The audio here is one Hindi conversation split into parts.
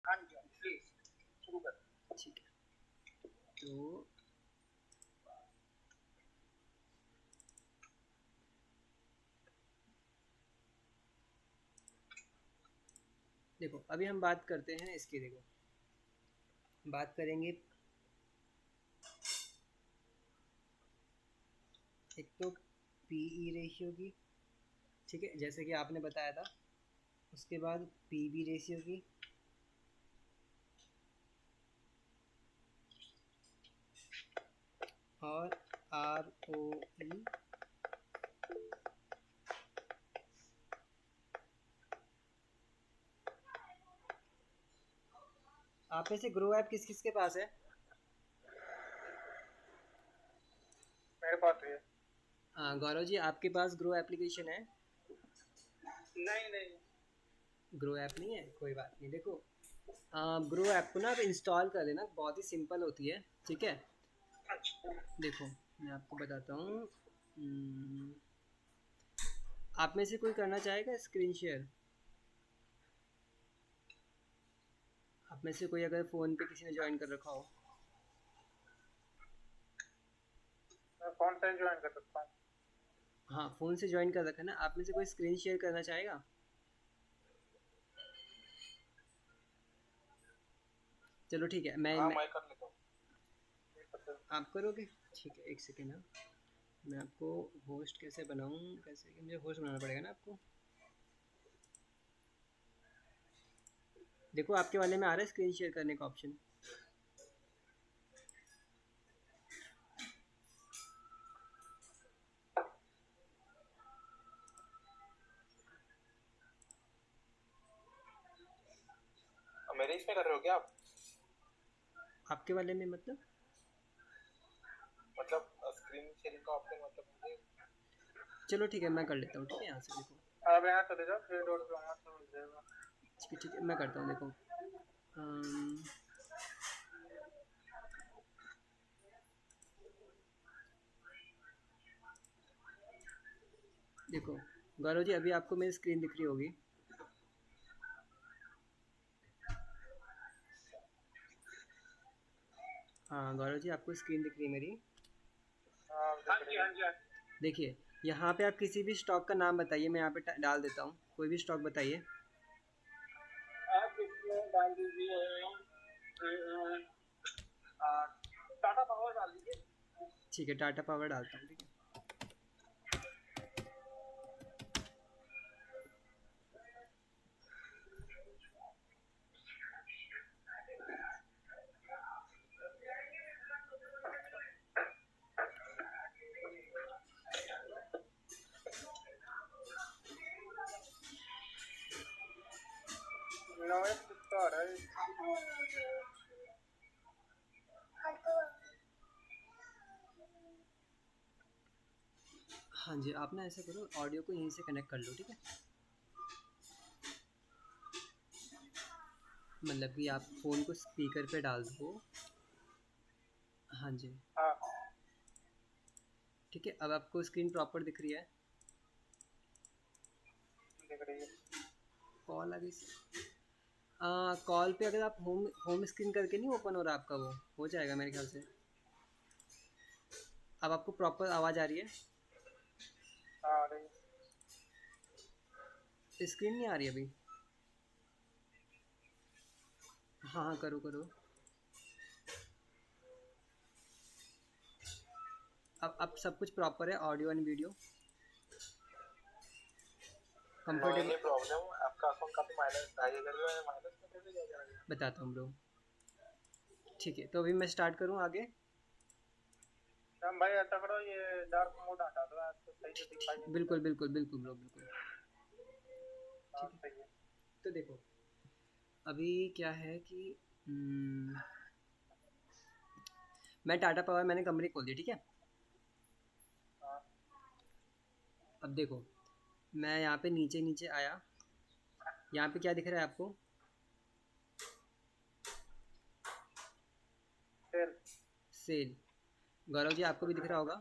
हाँ जी प्लीज शुरू कर। ठीक है, तो देखो अभी हम बात करते हैं इसकी। देखो बात करेंगे एक तो पीई रेशियो की, ठीक है, जैसे कि आपने बताया था। उसके बाद पीवी रेशियो की, और आर ओ ई। आप में से ग्रो ऐप किस किस के पास है? मेरे पास है। गौरव जी आपके पास ग्रो एप्लीकेशन है? नहीं नहीं। ग्रो ऐप नहीं है, कोई बात नहीं। देखो ग्रो ऐप को ना आप इंस्टॉल कर लेना, बहुत ही सिंपल होती है, ठीक है। अच्छा देखो मैं आपको बताता हूँ। हम्म, आप में से कोई करना चाहेगा स्क्रीन शेयर? आप में से कोई अगर फ़ोन पे किसी ने ज्वाइन कर रखा हो? मैं कौन सा ज्वाइन कर सकता हूँ? हाँ फ़ोन से ज्वाइन कर रखा है ना। आप में से कोई स्क्रीन शेयर करना चाहेगा? चलो ठीक है, हाँ मैं मैं कर लेता हूँ। आप करोगे? ठीक है, एक सेकेंड। हाँ, मैं आपको होस्ट कैसे बनाऊँ, कैसे कि मुझे होस्ट बनाना पड़ेगा ना आपको। देखो आपके वाले में आ रहा है स्क्रीन शेयर करने का ऑप्शन? मेरे इसमें कर रहे हो क्या आप? आपके वाले में मतलब? मतलब स्क्रीन शेयरिंग का ऑप्शन मतलब मुझे। चलो ठीक है, मैं कर लेता हूँ। ठीक है, यहाँ से देखो। आप यहाँ चले जाओ, 3 डॉट पे वहाँ से मिल जाएगा। ठीक है, मैं करता हूँ। देखो अम, देखो गौरव जी अभी आपको मेरी स्क्रीन दिख रही होगी। हाँ गौरव जी आपको स्क्रीन दिख रही है मेरी? हाँ हाँ जी हाँ जी हाँ जी। देखिए यहाँ पे आप किसी भी स्टॉक का नाम बताइए, मैं यहाँ पे डाल देता हूँ। कोई भी स्टॉक बताइए। आप इसमें डाल दीजिए टाटा पावर डाल दीजिए। ठीक है, टाटा पावर डालता हूँ। ठीक है, नॉइस किसका आ रहा है? हाँ जी, आप ना ऐसा करो, ऑडियो को यहीं से कनेक्ट कर लो, ठीक है। मतलब कि आप फ़ोन को स्पीकर पे डाल दो। हाँ जी, हाँ ठीक है। अब आपको स्क्रीन प्रॉपर दिख रही है? दिख रही है। कॉल आ गई। कॉल पे अगर आप होम होम स्क्रीन करके नहीं ओपन हो रहा आपका, वो हो जाएगा मेरे ख्याल से। अब आपको प्रॉपर आवाज़ आ रही है? हाँ आ रही है। स्क्रीन नहीं आ रही अभी? हाँ हाँ, करो करो। अब सब कुछ प्रॉपर है, ऑडियो एंड वीडियो नहीं कंफर्टेबल। प्रॉब्लम, आपका अकाउंट काफी माइनस ढाई हजार में माइनस में कैसे जा जाएगा? बताता हूँ ब्रो। ठीक है, तो अभी मैं स्टार्ट करूँ आगे? हम भाई ऐसा करो, ये डार्क मोड हटा दो, आपको सही से दिखाई नहीं देता। बिल्कुल बिल्कुल बिल्कुल ब्रो, बिल्कुल। हाँ ठीक है, सही है। तो देखो अभी क्या है कि हम्म, मैं टाटा पावर मैंने कंपनी खोल दी, ठीक है। हाँ अब देखो मैं यहाँ पे नीचे नीचे आया। यहाँ पे क्या दिख रहा है आपको? सेल। सेल। गौरव जी आपको भी दिख रहा होगा?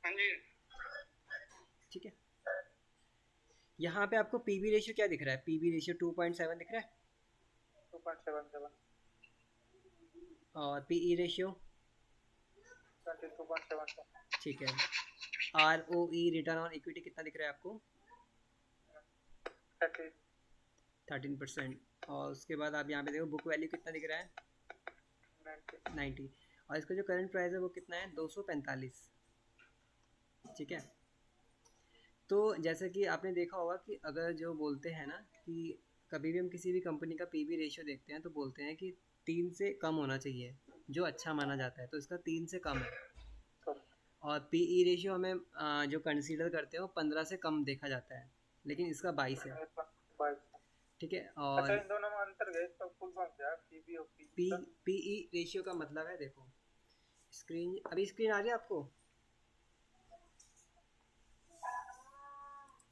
हाँ जी। ठीक है, यहाँ पे आपको पीवी रेशियो क्या दिख रहा है? पीवी रेशियो 2.7 दिख रहा है? 22.77, और पीई रेशियो 22.72, ठीक है। R O E return on equity कितना दिख रहा है आपको? 30, 13%। और उसके बाद आप यहाँ पे देखो बुक वैल्यू कितना दिख रहा है? 90, 90। और इसका जो करंट प्राइस है वो कितना है? 245। ठीक है। तो जैसे कि आपने देखा होगा कि अगर जो बोलते हैं ना कि कभी भी हम किसी भी कंपनी का पीबी रेशियो देखते हैं तो बोलते हैं कि 3 से कम होना चाहिए, जो अच्छा माना जाता है, तो इसका 3 से कम है। तो और पीई रेशियो हमें जो कंसीडर करते हैं वो 15 से कम देखा जाता है, लेकिन इसका 22 है। 22। ठीक है। अच्छा, और इन दोनों में अंतर है, इसका फुल फॉर्म क्या है, पीबी और पी पी का? पीई रेशियो का मतलब है, देखो स्क्रीन, अभी स्क्रीन आ रही है आपको?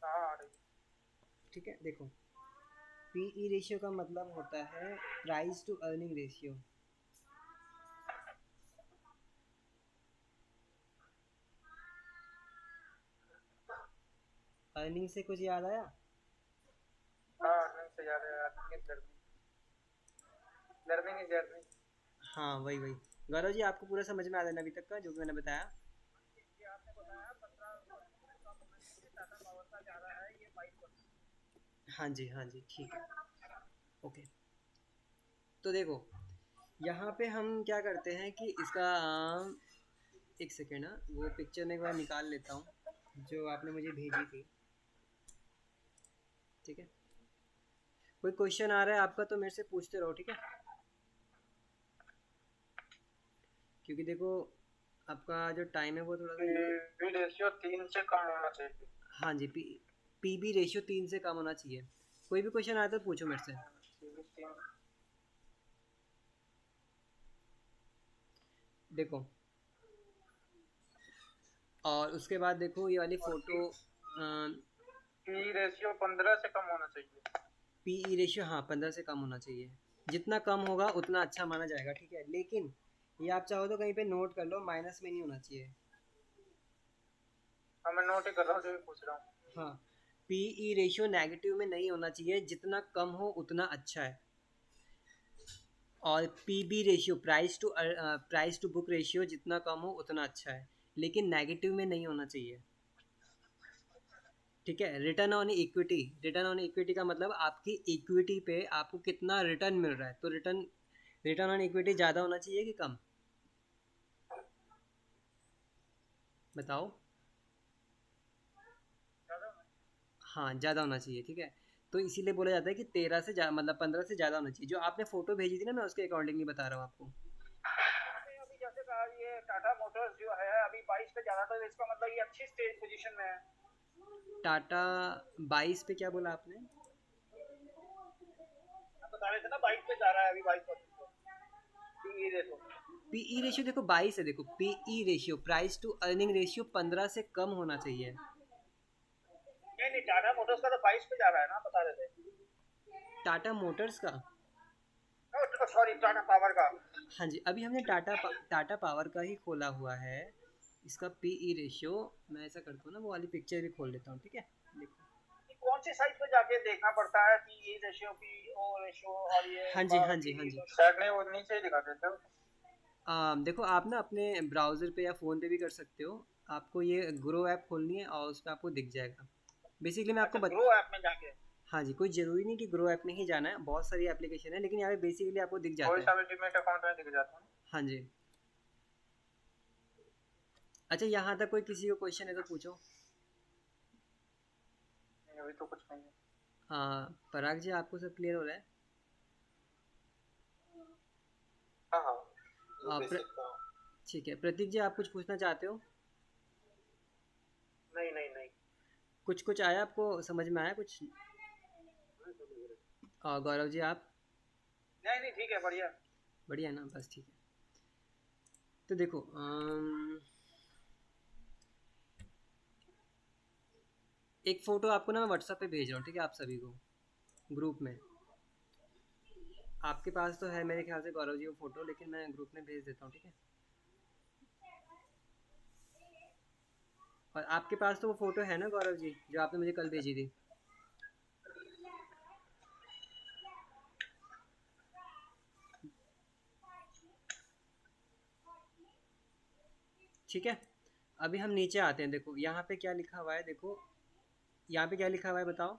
हाँ आ रही। ठीक है, देखो पीई रेशियो का मतलब होता है price to earning ratio. Earning से कुछ याद आया? हाँ, नहीं से ज्यादा earning is learning, learning is earning. हाँ वही वही। गौरव जी आपको पूरा समझ में आ रहा है अभी तक का जो मैंने बताया? ये आपने बताया 15% कम होना चाहिए, टाटा पावर का जा रहा है ये 22%। हाँ जी हाँ जी, ठीक है, ओके। तो देखो यहाँ पे हम क्या करते हैं कि इसका एक सेकेंड ना, वो पिक्चर मैं एक बार निकाल लेता हूँ जो आपने मुझे भेजी थी। ठीक है। कोई क्वेश्चन आ रहा है आपका तो मेरे से पूछते रहो, ठीक है? क्योंकि देखो आपका जो टाइम है वो थोड़ा सा पीबी रेशियो 3 से कम होना चाहिए। हाँ जी, पीबी रेशियो 3 से कम होना चाहिए। कोई भी क्वेश्चन आया तो पूछो मेरे से। पीबी 3। देखो और उसके बाद देखो ये वाली और फ़ोटो, पी रेशियो 15 से कम होना चाहिए। पीई रेशियो हाँ 15 से कम होना चाहिए। जितना कम होगा उतना अच्छा माना जाएगा, ठीक है? लेकिन ये आप चाहो तो कहीं पे नोट कर लो, माइनस में नहीं होना चाहिए। हाँ, मैं नोट ही कर रहा हूँ, जो भी पूछ रहा हूँ। हाँ, पीई रेशियो नेगेटिव में नहीं होना चाहिए, जितना कम हो उतना अच्छा है। और PB ratio price to book ratio जितना कम हो उतना अच्छा है, लेकिन नेगेटिव में नहीं होना चाहिए। ठीक है। Return on equity, return on equity का मतलब आपकी इक्विटी पे आपको कितना रिटर्न मिल रहा है, तो रिटर्न रिटर्न ऑन इक्विटी ज़्यादा होना चाहिए कि कम? बताओ। हाँ ज़्यादा होना चाहिए, ठीक है। तो इसीलिए बोला जाता है कि 13 से मतलब 15 से ज़्यादा होना चाहिए। जो आपने फ़ोटो भेजी थी ना, मैं उसके अकॉर्डिंगली बता रहा हूँ आपको। अभी जैसे कहा, ये टाटा मोटर्स जो है अभी 22 पे जा रहा था, तो इसका मतलब ये अच्छी स्टेज पोजीशन में है। टाटा 22 पे क्या बोला आपने? आप बता रहे थे ना 22 पे जा रहा है अभी, 22% पे। ये देखो, पीई रेशियो देखो 22 है, देखो PE ratio price to earning ratio 15 से कम होना चाहिए। नहीं नहीं, टाटा मोटर्स का तो 22 पे जा रहा है ना, बता रहे थे। टाटा मोटर्स का? सॉरी, टाटा पावर का। हाँ जी, अभी हमने टाटा पावर का ही खोला हुआ है। इसका पीई रेशियो मैं ऐसा करता हूँ ना, वो वाली पिक्चर भी खोल लेता हूँ, ठीक है? देखो। कौन सी साइट पे जाके देखना पड़ता है कि ये रेशियो, पी ओ रेशियो, और ये हाँ जी हाँ जी हाँ जी। शायद नहीं, वो नीचे ही दिखा देते हो। देखो आप ना अपने ब्राउज़र पे या फ़ोन पे भी कर सकते हो। आपको ये ग्रो ऐप खोलनी है और उसमें आपको दिख जाएगा। बेसिकली मैं आपको अच्छा, ग्रो ऐप में जाके? हाँ जी, कोई ज़रूरी नहीं कि ग्रो ऐप में ही जाना है, बहुत सारी एप्लीकेशन है, लेकिन यहाँ पे बेसिकली आपको दिख कोई जाता है। सा भी डीमेट अकाउंट में दिख जाता है। हाँ जी। अच्छा, यहाँ तक कोई किसी को क्वेश्चन है तो पूछो। नहीं, अभी तो कुछ नहीं है। हाँ पराग जी, आपको सब क्लियर हो रहा है? हाँ हाँ, जो आ, प्र, बेसिक था। ठीक है। प्रतीक जी आप कुछ पूछना चाहते हो? नहीं नहीं नहीं। कुछ कुछ आया आपको समझ में आया कुछ? गौरव जी आप? नहीं नहीं, ठीक है, बढ़िया। बढ़िया ना, बस ठीक है। तो देखो एक फ़ोटो आपको ना मैं व्हाट्सएप पे भेज रहा हूँ, ठीक है? आप सभी को ग्रुप में। आपके पास तो है मेरे ख्याल से गौरव जी वो फ़ोटो, लेकिन मैं ग्रुप में भेज देता हूँ, ठीक है? और आपके पास तो वो फ़ोटो है ना गौरव जी, जो आपने मुझे कल भेजी थी? ठीक है। अभी हम नीचे आते हैं, देखो यहाँ पे क्या लिखा हुआ है, देखो यहाँ पे क्या लिखा हुआ है बताओ।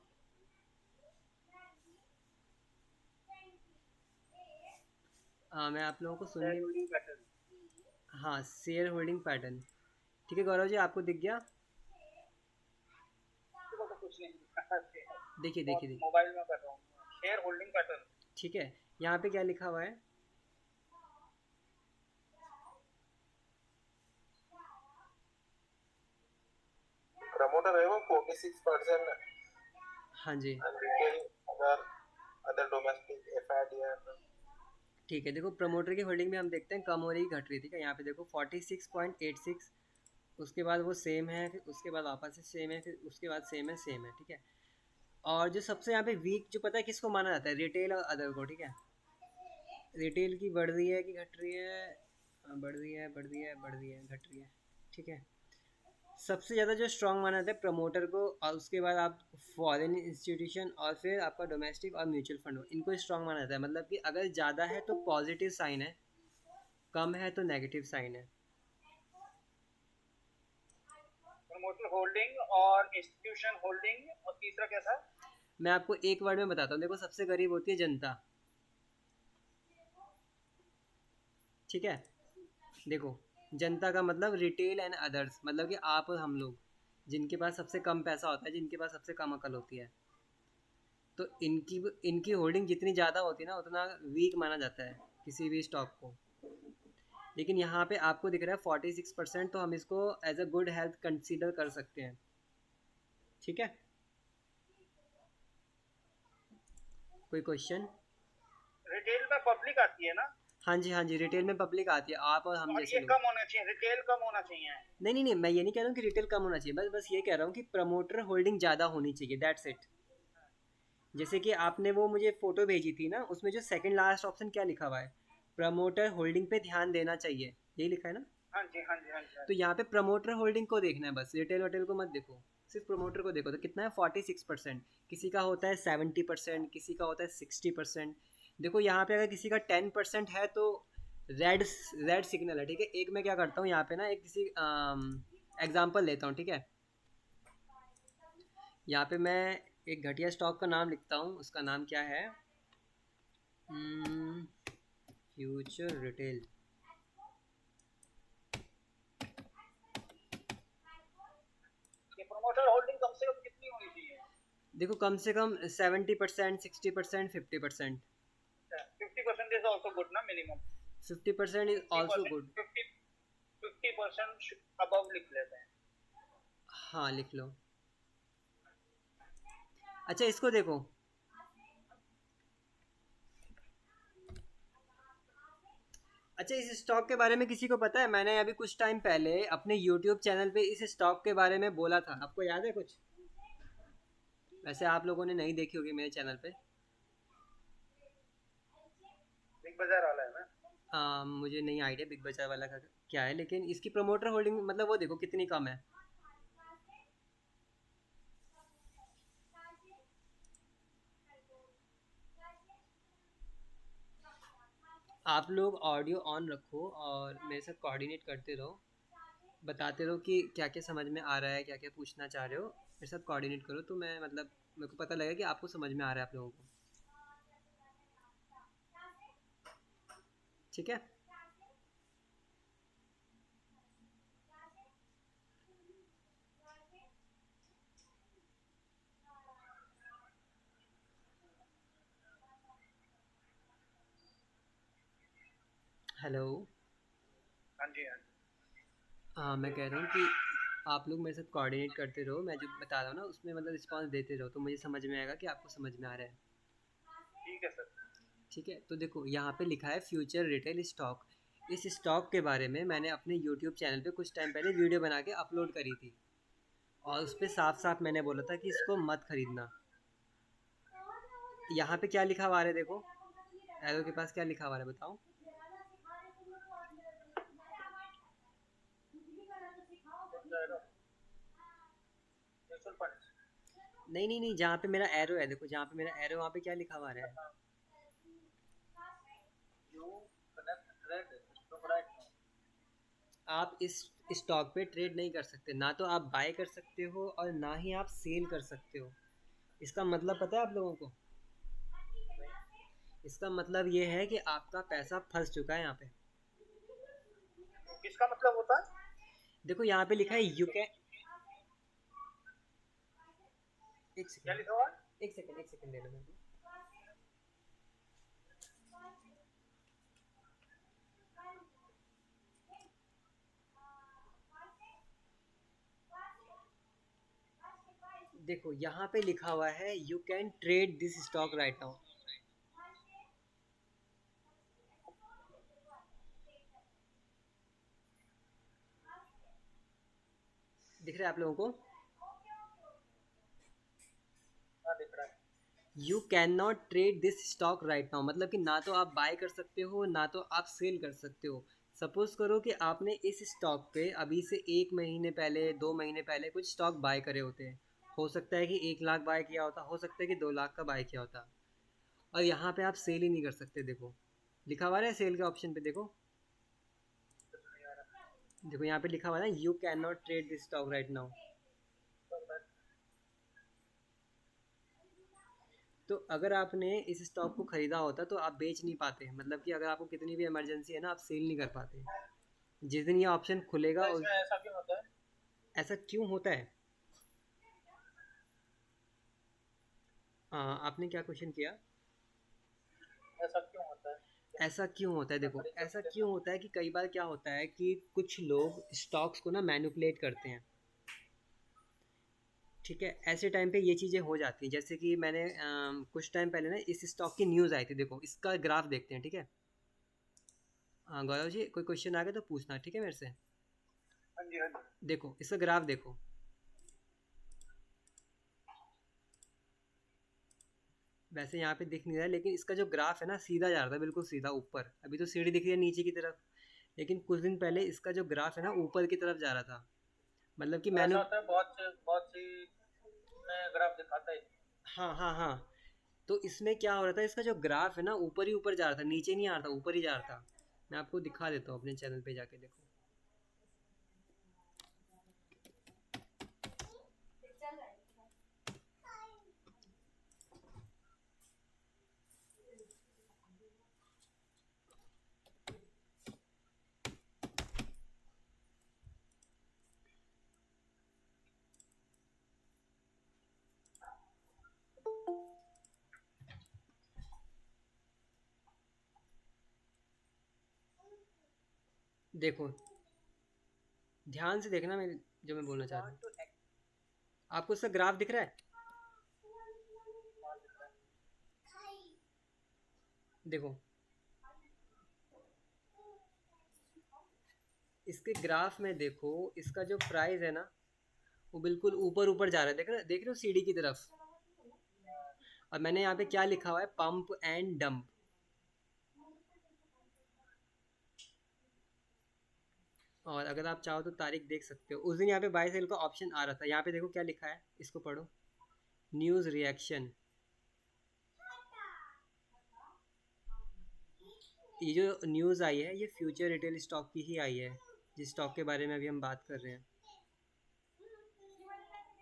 मैं आप लोगों को शेयर सुनने। Holding pattern. हाँ, शेयर होल्डिंग पैटर्न। ठीक है गौरव जी, आपको दिख गया? तो कुछ नहीं देखिए देखिए देखिए। मोबाइल में कर रहा हूँ। Share holding pattern. ठीक है, यहाँ पे क्या लिखा हुआ है? प्रमोटर है वो 46% हाँ जी। and retail other domestic एफआईडी। ठीक है, देखो प्रमोटर की होल्डिंग में हम देखते हैं कम हो रही घट रही, ठीक है। यहाँ पे देखो 46.86, उसके बाद वो सेम है, फिर उसके बाद वापस से सेम है, फिर उसके बाद सेम है, ठीक है। और जो सबसे यहाँ पे वीक जो पता है किसको माना जाता है? रिटेल और अदर को, ठीक है। रिटेल की बढ़ रही है कि घट रही है? बढ़ रही है, बढ़ रही है, बढ़ रही है, घट रही है, ठीक है। सबसे ज़्यादा जो स्ट्रॉन्ग माना जाता है प्रमोटर को, और उसके बाद आप फॉरेन इंस्टीट्यूशन और फिर आपका डोमेस्टिक और म्यूचुअल फंड, इनको स्ट्रॉन्ग माना जाता है। मतलब कि अगर ज़्यादा है तो पॉजिटिव साइन है, कम है तो नेगेटिव साइन है। प्रमोटर होल्डिंग और इंस्टीट्यूशन होल्डिंग, और तीसरा कैसा? मैं आपको एक वर्ड में बताता हूँ, देखो सबसे गरीब होती है जनता, ठीक है। देखो जनता का मतलब रिटेल एंड अदर्स, मतलब कि आप और हम लोग, जिनके पास सबसे कम पैसा होता है, जिनके पास सबसे कम अकल होती है, तो इनकी इनकी होल्डिंग जितनी ज़्यादा होती है ना, उतना वीक माना जाता है किसी भी स्टॉक को। लेकिन यहाँ पे आपको दिख रहा है 46%, तो हम इसको as a good health consider कर सकते हैं, ठीक है। कोई क्वेश्चन? रिटेल में पब्लिक आती है ना, हाँ जी हाँ जी, रिटेल में पब्लिक आती है, आप और हम और जैसे ये लोग। कम होना चाहिए, रिटेल कम होना चाहिए। नहीं नहीं नहीं, मैं ये नहीं कह रहा हूँ कि रिटेल कम होना चाहिए, बस ये कह रहा हूँ कि प्रमोटर होल्डिंग ज़्यादा होनी चाहिए, दैट्स इट। जैसे कि आपने वो मुझे फ़ोटो भेजी थी ना, उसमें जो सेकंड लास्ट ऑप्शन क्या लिखा हुआ है? प्रमोटर होल्डिंग पे ध्यान देना चाहिए, यही लिखा है ना। हाँ जी हाँ जी हाँ जी हाँ तो जी। यहाँ पे प्रमोटर होल्डिंग को देखना है बस, रिटेल वटेल को मत देखो, सिर्फ प्रमोटर को देखो। तो कितना है? 46%। किसी का होता है 70%, किसी का होता है 60%। देखो यहाँ पे अगर किसी का 10% है तो रेड रेड सिग्नल है, ठीक है। एक मैं क्या करता हूँ यहाँ पे ना, एक किसी एग्जाम्पल लेता हूँ, ठीक है। यहाँ पे मैं एक घटिया स्टॉक का नाम लिखता हूँ, उसका नाम क्या है? Future retail. ये प्रमोटर होल्डिंग कम से कम कितनी होनी चाहिए? देखो कम से कम 70%, 60%, 50%। 50% इज ऑल्सो गुड ना, minimum 50% is also good. 50% above लिख लेते हैं। हाँ लिख लो। अच्छा इसको देखो, अच्छा इस स्टॉक के बारे में किसी को पता है? मैंने अभी कुछ टाइम पहले अपने यूट्यूब चैनल पे इस स्टॉक के बारे में बोला था, आपको याद है कुछ? वैसे आप लोगों ने नहीं देखी होगी मेरे चैनल पे। बिग बाजार वाला है ना? मुझे नहीं आइडिया बिग बाजार वाला का क्या है, लेकिन इसकी प्रमोटर होल्डिंग मतलब वो देखो कितनी कम है। आप लोग ऑडियो ऑन रखो और मेरे साथ कोऑर्डिनेट करते रहो, बताते रहो कि क्या क्या समझ में आ रहा है, क्या क्या पूछना चाह रहे हो, मेरे साथ कोऑर्डिनेट करो, तो मैं मतलब मेरे को पता लगेगा कि आपको समझ में आ रहा है आप लोगों को, ठीक है। हेलो। हाँ जी हाँ जी। हाँ मैं कह रहा हूँ कि आप लोग मेरे साथ कोऑर्डिनेट करते रहो, मैं जो बता रहा हूँ ना उसमें मतलब रिस्पांस देते रहो, तो मुझे समझ में आएगा कि आपको समझ में आ रहा है, ठीक है सर। ठीक है। तो देखो यहाँ पे लिखा है फ्यूचर रिटेल स्टॉक। इस स्टॉक के बारे में मैंने अपने यूट्यूब चैनल पे कुछ टाइम पहले वीडियो बना के अपलोड करी थी, और उस पर साफ साफ मैंने बोला था कि इसको मत खरीदना। यहाँ पे क्या लिखा हुआ है देखो, एरो के पास क्या लिखा हुआ है बताओ। Mutual fund. नहीं नहीं नहीं, जहाँ पे मेरा एरो है देखो, जहाँ पे मेरा एरो वहाँ पे क्या लिखा हुआ है? You connect trade right now. आप इस स्टॉक पे ट्रेड नहीं कर सकते, ना तो आप बाय कर सकते हो और ना ही आप सेल कर सकते हो। इसका मतलब पता है आप लोगों को? इसका मतलब ये है कि आपका पैसा फंस चुका है यहाँ पे। किसका मतलब होता है? देखो यहाँ पे लिखा है यू कैन, एक क्या सेकंड लिखा हुआ है? एक सेकंड दे लो मेरे को। देखो यहाँ पे लिखा हुआ है you can trade this stock right now. दिख रहा है आप लोगों को? हाँ, दिख रहा है। You can not trade this stock right now, मतलब कि ना तो आप बाय कर सकते हो ना तो आप सेल कर सकते हो। सपोज करो कि आपने इस स्टॉक पे अभी से 1 महीने पहले 2 महीने पहले कुछ स्टॉक बाय करे होते हैं। हो सकता है कि 1 लाख बाय किया होता, हो सकता है कि 2 लाख का बाय किया होता, और यहाँ पे आप सेल ही नहीं कर सकते। देखो लिखा हुआ है सेल के ऑप्शन पे, देखो देखो यहाँ पे लिखा हुआ है ना you can not trade this stock right now. तो अगर आपने इस स्टॉक को खरीदा होता तो आप बेच नहीं पाते, मतलब कि अगर आपको कितनी भी इमरजेंसी है ना, आप सेल नहीं कर पाते। जिस दिन ये ऑप्शन खुलेगा तो उस, इसमें ऐसा क्यों होता है? ऐसा क्यों होता है? आपने क्या क्वेश्चन किया? ऐसा क्यों होता है? ऐसा क्यों होता है, देखो खरीद ऐसा सकते क्यों होता है कि कई बार क्या होता है कि कुछ लोग स्टॉक्स को ना मैनिपुलेट करते हैं। ठीक है, ऐसे टाइम पे ये चीज़ें हो जाती हैं। जैसे कि मैंने कुछ टाइम पहले ना इस स्टॉक की न्यूज़ आई थी, देखो इसका ग्राफ देखते हैं। ठीक है, गौरव जी कोई क्वेश्चन आ गया तो पूछना, ठीक है मेरे से। हाँ जी, हाँ जी। देखो इसका ग्राफ देखो, वैसे यहाँ पे दिख नहीं रहा है लेकिन इसका जो ग्राफ है ना सीधा जा रहा था, बिल्कुल सीधा ऊपर। अभी तो सीढ़ी दिख रही है नीचे की तरफ, लेकिन कुछ दिन पहले इसका जो ग्राफ है ना ऊपर की तरफ जा रहा था। मतलब कि ऐसा मैंने, होता है, बहुत सी में ग्राफ दिखाता है। हाँ हाँ हाँ, तो इसमें क्या हो रहा था, इसका जो ग्राफ है ना ऊपर ही ऊपर जा रहा था, नीचे नहीं आ रहा था, ऊपर ही जा रहा था। मैं आपको दिखा देता हूँ, अपने चैनल पे जाके देखो। देखो ध्यान से देखना, मैं जो मैं बोलना चाह रहा हूँ। आपको इसका ग्राफ दिख रहा है? देखो इसके ग्राफ में देखो, इसका जो प्राइस है ना वो बिल्कुल ऊपर ऊपर जा रहा है, देख रहे हो सीढ़ी की तरफ। और मैंने यहाँ पे क्या लिखा हुआ है, पंप एंड डंप। और अगर आप चाहो तो तारीख देख सकते हो, उस दिन यहाँ पे बाय सेल का ऑप्शन आ रहा था। यहाँ पे देखो क्या लिखा है, इसको पढ़ो, न्यूज़ रिएक्शन। ये जो न्यूज़ आई है ये फ्यूचर रिटेल स्टॉक की ही आई है, जिस स्टॉक के बारे में अभी हम बात कर रहे हैं।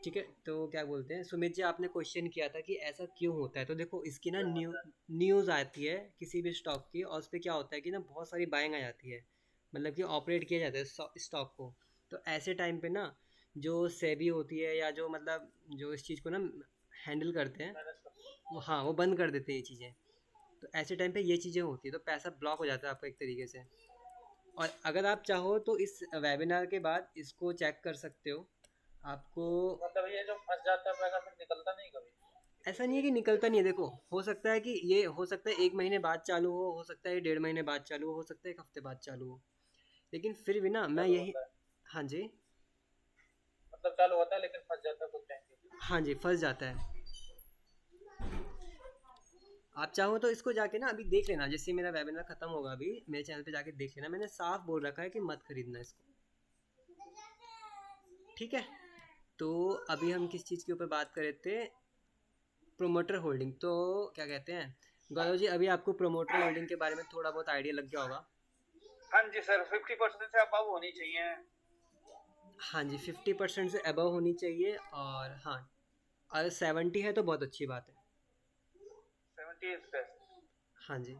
ठीक है, तो क्या बोलते हैं, सुमित जी आपने क्वेश्चन किया था कि ऐसा क्यों होता है। तो देखो इसकी ना न्यूज़ आती है किसी भी स्टॉक की, और उस पर क्या होता है कि ना बहुत सारी बाइंग आ जाती है, मतलब कि ऑपरेट किया जाता है स्टॉक को। तो ऐसे टाइम पे ना जो सेबी होती है या जो मतलब जो इस चीज़ को ना हैंडल करते हैं, वो हाँ वो बंद कर देते हैं ये चीज़ें। तो ऐसे टाइम पे ये चीज़ें होती है तो पैसा ब्लॉक हो जाता है आपका एक तरीके से। और अगर आप चाहो तो इस वेबिनार के बाद इसको चेक कर सकते हो। आपको मतलब ये जो फंस जाता है पैसा फिर निकलता नहीं कभी? ऐसा नहीं है कि निकलता नहीं है, देखो हो सकता है कि ये हो सकता है 1 महीने बाद चालू हो सकता है 1.5 महीने बाद चालू हो सकता है 1 हफ्ते बाद चालू हो, लेकिन फिर भी ना मैं चालू यही, होता है, हाँ जी, मतलब चालू होता है लेकिन फंस जाता है कुछ टाइम के लिए। हाँ जी फंस जाता है। आप चाहो तो इसको जाके ना अभी देख लेना, जैसे मेरा वेबिनार खत्म होगा अभी मेरे चैनल पे जाके देख लेना, मैंने साफ बोल रखा है कि मत खरीदना इसको। ठीक है, तो अभी हम किस चीज़ के ऊपर बात कर रहे थे, प्रोमोटर होल्डिंग। तो क्या कहते हैं गौरव जी, अभी आपको प्रोमोटर होल्डिंग के बारे में थोड़ा बहुत आइडिया लग गया होगा। हाँ जी सर, 50% से अबव होनी चाहिए। हाँ जी, 50% से अबव होनी चाहिए। और हाँ, अगर 70 है तो बहुत अच्छी बात है। 70 इज बेस्ट। हाँ जी,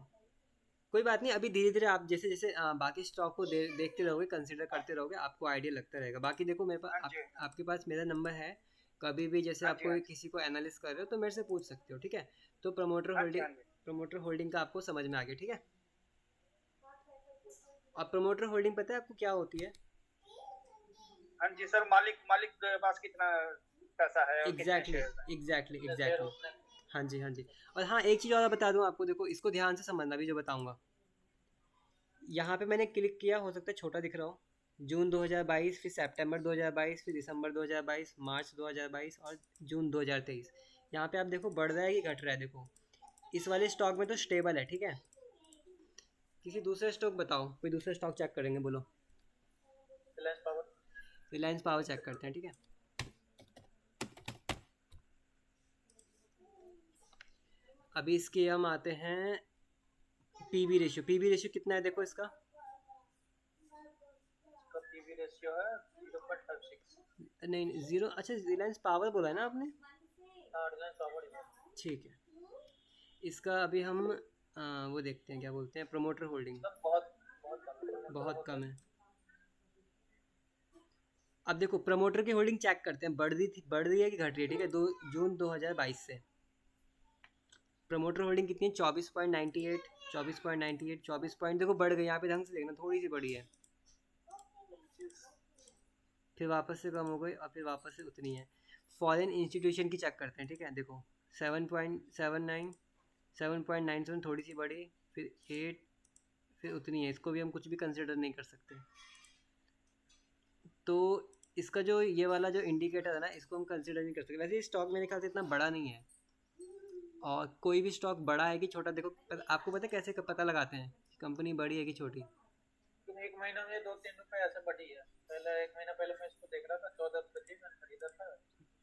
कोई बात नहीं, अभी धीरे धीरे आप जैसे जैसे बाकी स्टॉक को देखते रहोगे, कंसिडर करते रहोगे, आपको आइडिया लगता रहेगा। बाकी देखो मेरे पास हाँ जी, आपके पास मेरा नंबर है, कभी भी जैसे हाँ जी, आपको हाँ जी, किसी को एनालिस कर रहे हो तो मेरे से पूछ सकते हो, ठीक है। तो हाँ जी, हाँ जी, प्रमोटर होल्डिंग का आपको समझ में आ गया, ठीक है। और प्रमोटर होल्डिंग पता है आपको क्या होती है? हाँ जी सर। मालिक मालिक के पास कितना पैसा है और कितने एग्जैक्टली शेयर्स हैं? एग्जैक्टली कितने शेयर एग्जैक्टली। उसने? हाँ जी, हाँ जी। और हाँ, एक चीज़ और बता दूँ आपको, देखो इसको ध्यान से समझना भी जो बताऊँगा। यहाँ पे मैंने क्लिक किया, हो सकता है छोटा दिख रहा हो। जून 2022, फिर सितंबर 2022, फिर दिसंबर 2022, मार्च 2022 और जून 2023। यहाँ पे आप देखो बढ़ रहा है कि घट रहा है, देखो इस वाले स्टॉक में तो स्टेबल है, ठीक है। किसी दूसरे स्टॉक बताओ, कोई दूसरा स्टॉक चेक करेंगे, बोलो। Reliance power. Reliance power check करते हैं, ठीक है। अभी इसके हम आते हैं पीवी रेशियो कितना है, देखो इसका। इसका पीवी रेशियो है 0.56। नहीं, जीरो, अच्छा रिलायंस पावर बोला है ना आपने? हाँ, रिलायंस पावर ही है। ठीक है, इसका अभी हम वो देखते हैं, क्या बोलते हैं, प्रमोटर होल्डिंग। मतलब बहुत बहुत कम है, प्रमोटर बहुत कम होल्डिंग। है। अब देखो प्रमोटर की होल्डिंग चेक करते हैं, बढ़ रही है कि घट रही है, ठीक है। जून 2022 से प्रमोटर होल्डिंग कितनी है? 24.98, 24.98, 24 पॉइंट, देखो बढ़ गई। यहाँ पे ढंग से देखना, थोड़ी सी बढ़ी है, फिर वापस से कम हो गई और फिर वापस से उतनी है। फॉरेन इंस्टीट्यूशन की चेक करते हैं, ठीक है। देखो 7.79, 7.97, थोड़ी सी बढ़ी, फिर 8, फिर उतनी है। इसको भी हम कुछ भी कंसिडर नहीं कर सकते। तो इसका जो ये वाला जो इंडिकेटर है ना, इसको हम कंसिडर नहीं कर सकते। वैसे स्टॉक मेरे ख्याल से इतना बड़ा नहीं है, और कोई भी स्टॉक बड़ा है कि छोटा, देखो आपको पता है कैसे पता लगाते हैं कि कंपनी बड़ी है कि छोटी? तुम एक महीना में 2-3 रुपए ऐसे बढ़ी है। पहले एक महीना पहले मैं इसको देख रहा था, 14 रुपए थी, मैंने खरीदा था।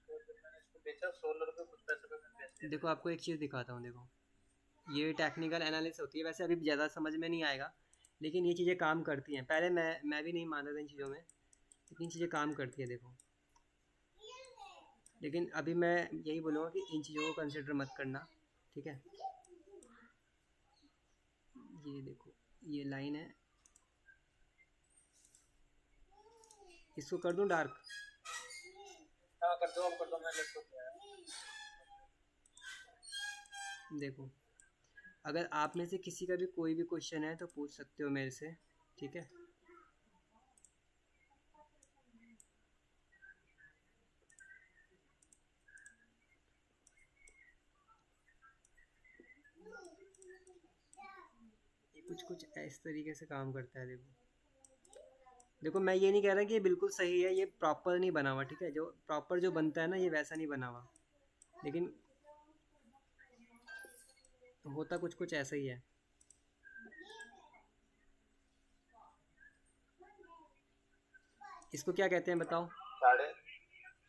तो जब मैंने इसको बेचा 16 रुपए कुछ पैसे पे मैंने बेच दिया देखो था। आपको एक चीज़ दिखाता हूँ, देखो ये टेक्निकल एनालिसिस होती है। वैसे अभी ज़्यादा समझ में नहीं आएगा, लेकिन ये चीज़ें काम करती हैं। पहले मैं भी नहीं मानता था इन चीज़ों में, लेकिन चीज़ें काम करती है, देखो। लेकिन अभी मैं यही बोलूँगा कि इन चीज़ों को कंसिडर मत करना, ठीक है। ये देखो, ये लाइन है, इसको कर दूँ डार्क? हाँ कर दो, अब कर दो, मैं लैपटॉप पे आया। देखो, अगर आप में से किसी का भी कोई भी क्वेश्चन है तो पूछ सकते हो मेरे से, ठीक है। ये कुछ कुछ इस तरीके से काम करता है, देखो। देखो मैं ये नहीं कह रहा कि ये बिल्कुल सही है, ये प्रॉपर नहीं बना हुआ, ठीक है। जो प्रॉपर जो बनता है ना, ये वैसा नहीं बना हुआ, लेकिन होता कुछ कुछ ऐसा ही है। इसको क्या कहते हैं बताओ? साढ़े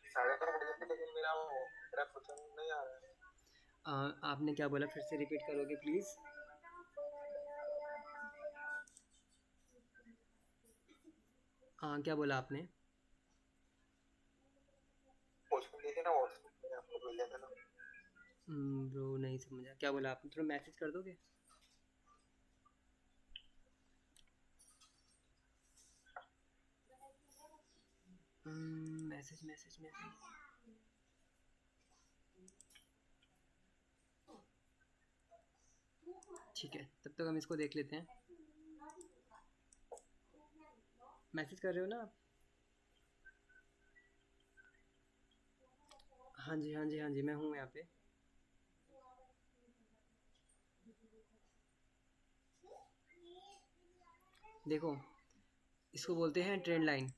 साढ़े का बढ़ जाता, लेकिन मेरा क्वेश्चन नहीं आ रहा है। आपने क्या बोला, फिर से रिपीट करोगे प्लीज़? हाँ, क्या बोला आपने? क्वेश्चन लिखे ना व्हाट्सएप में, आपको भेजा था ना। ब्रो नहीं समझा, क्या बोला आपने? थोड़ा मैसेज कर दोगे? Message message message. ठीक है, तब तक हम इसको देख लेते हैं। मैसेज कर रहे हो ना आप? हाँ जी, हाँ जी, हाँ जी, मैं हूँ यहाँ पे। देखो इसको बोलते हैं ट्रेंड लाइन।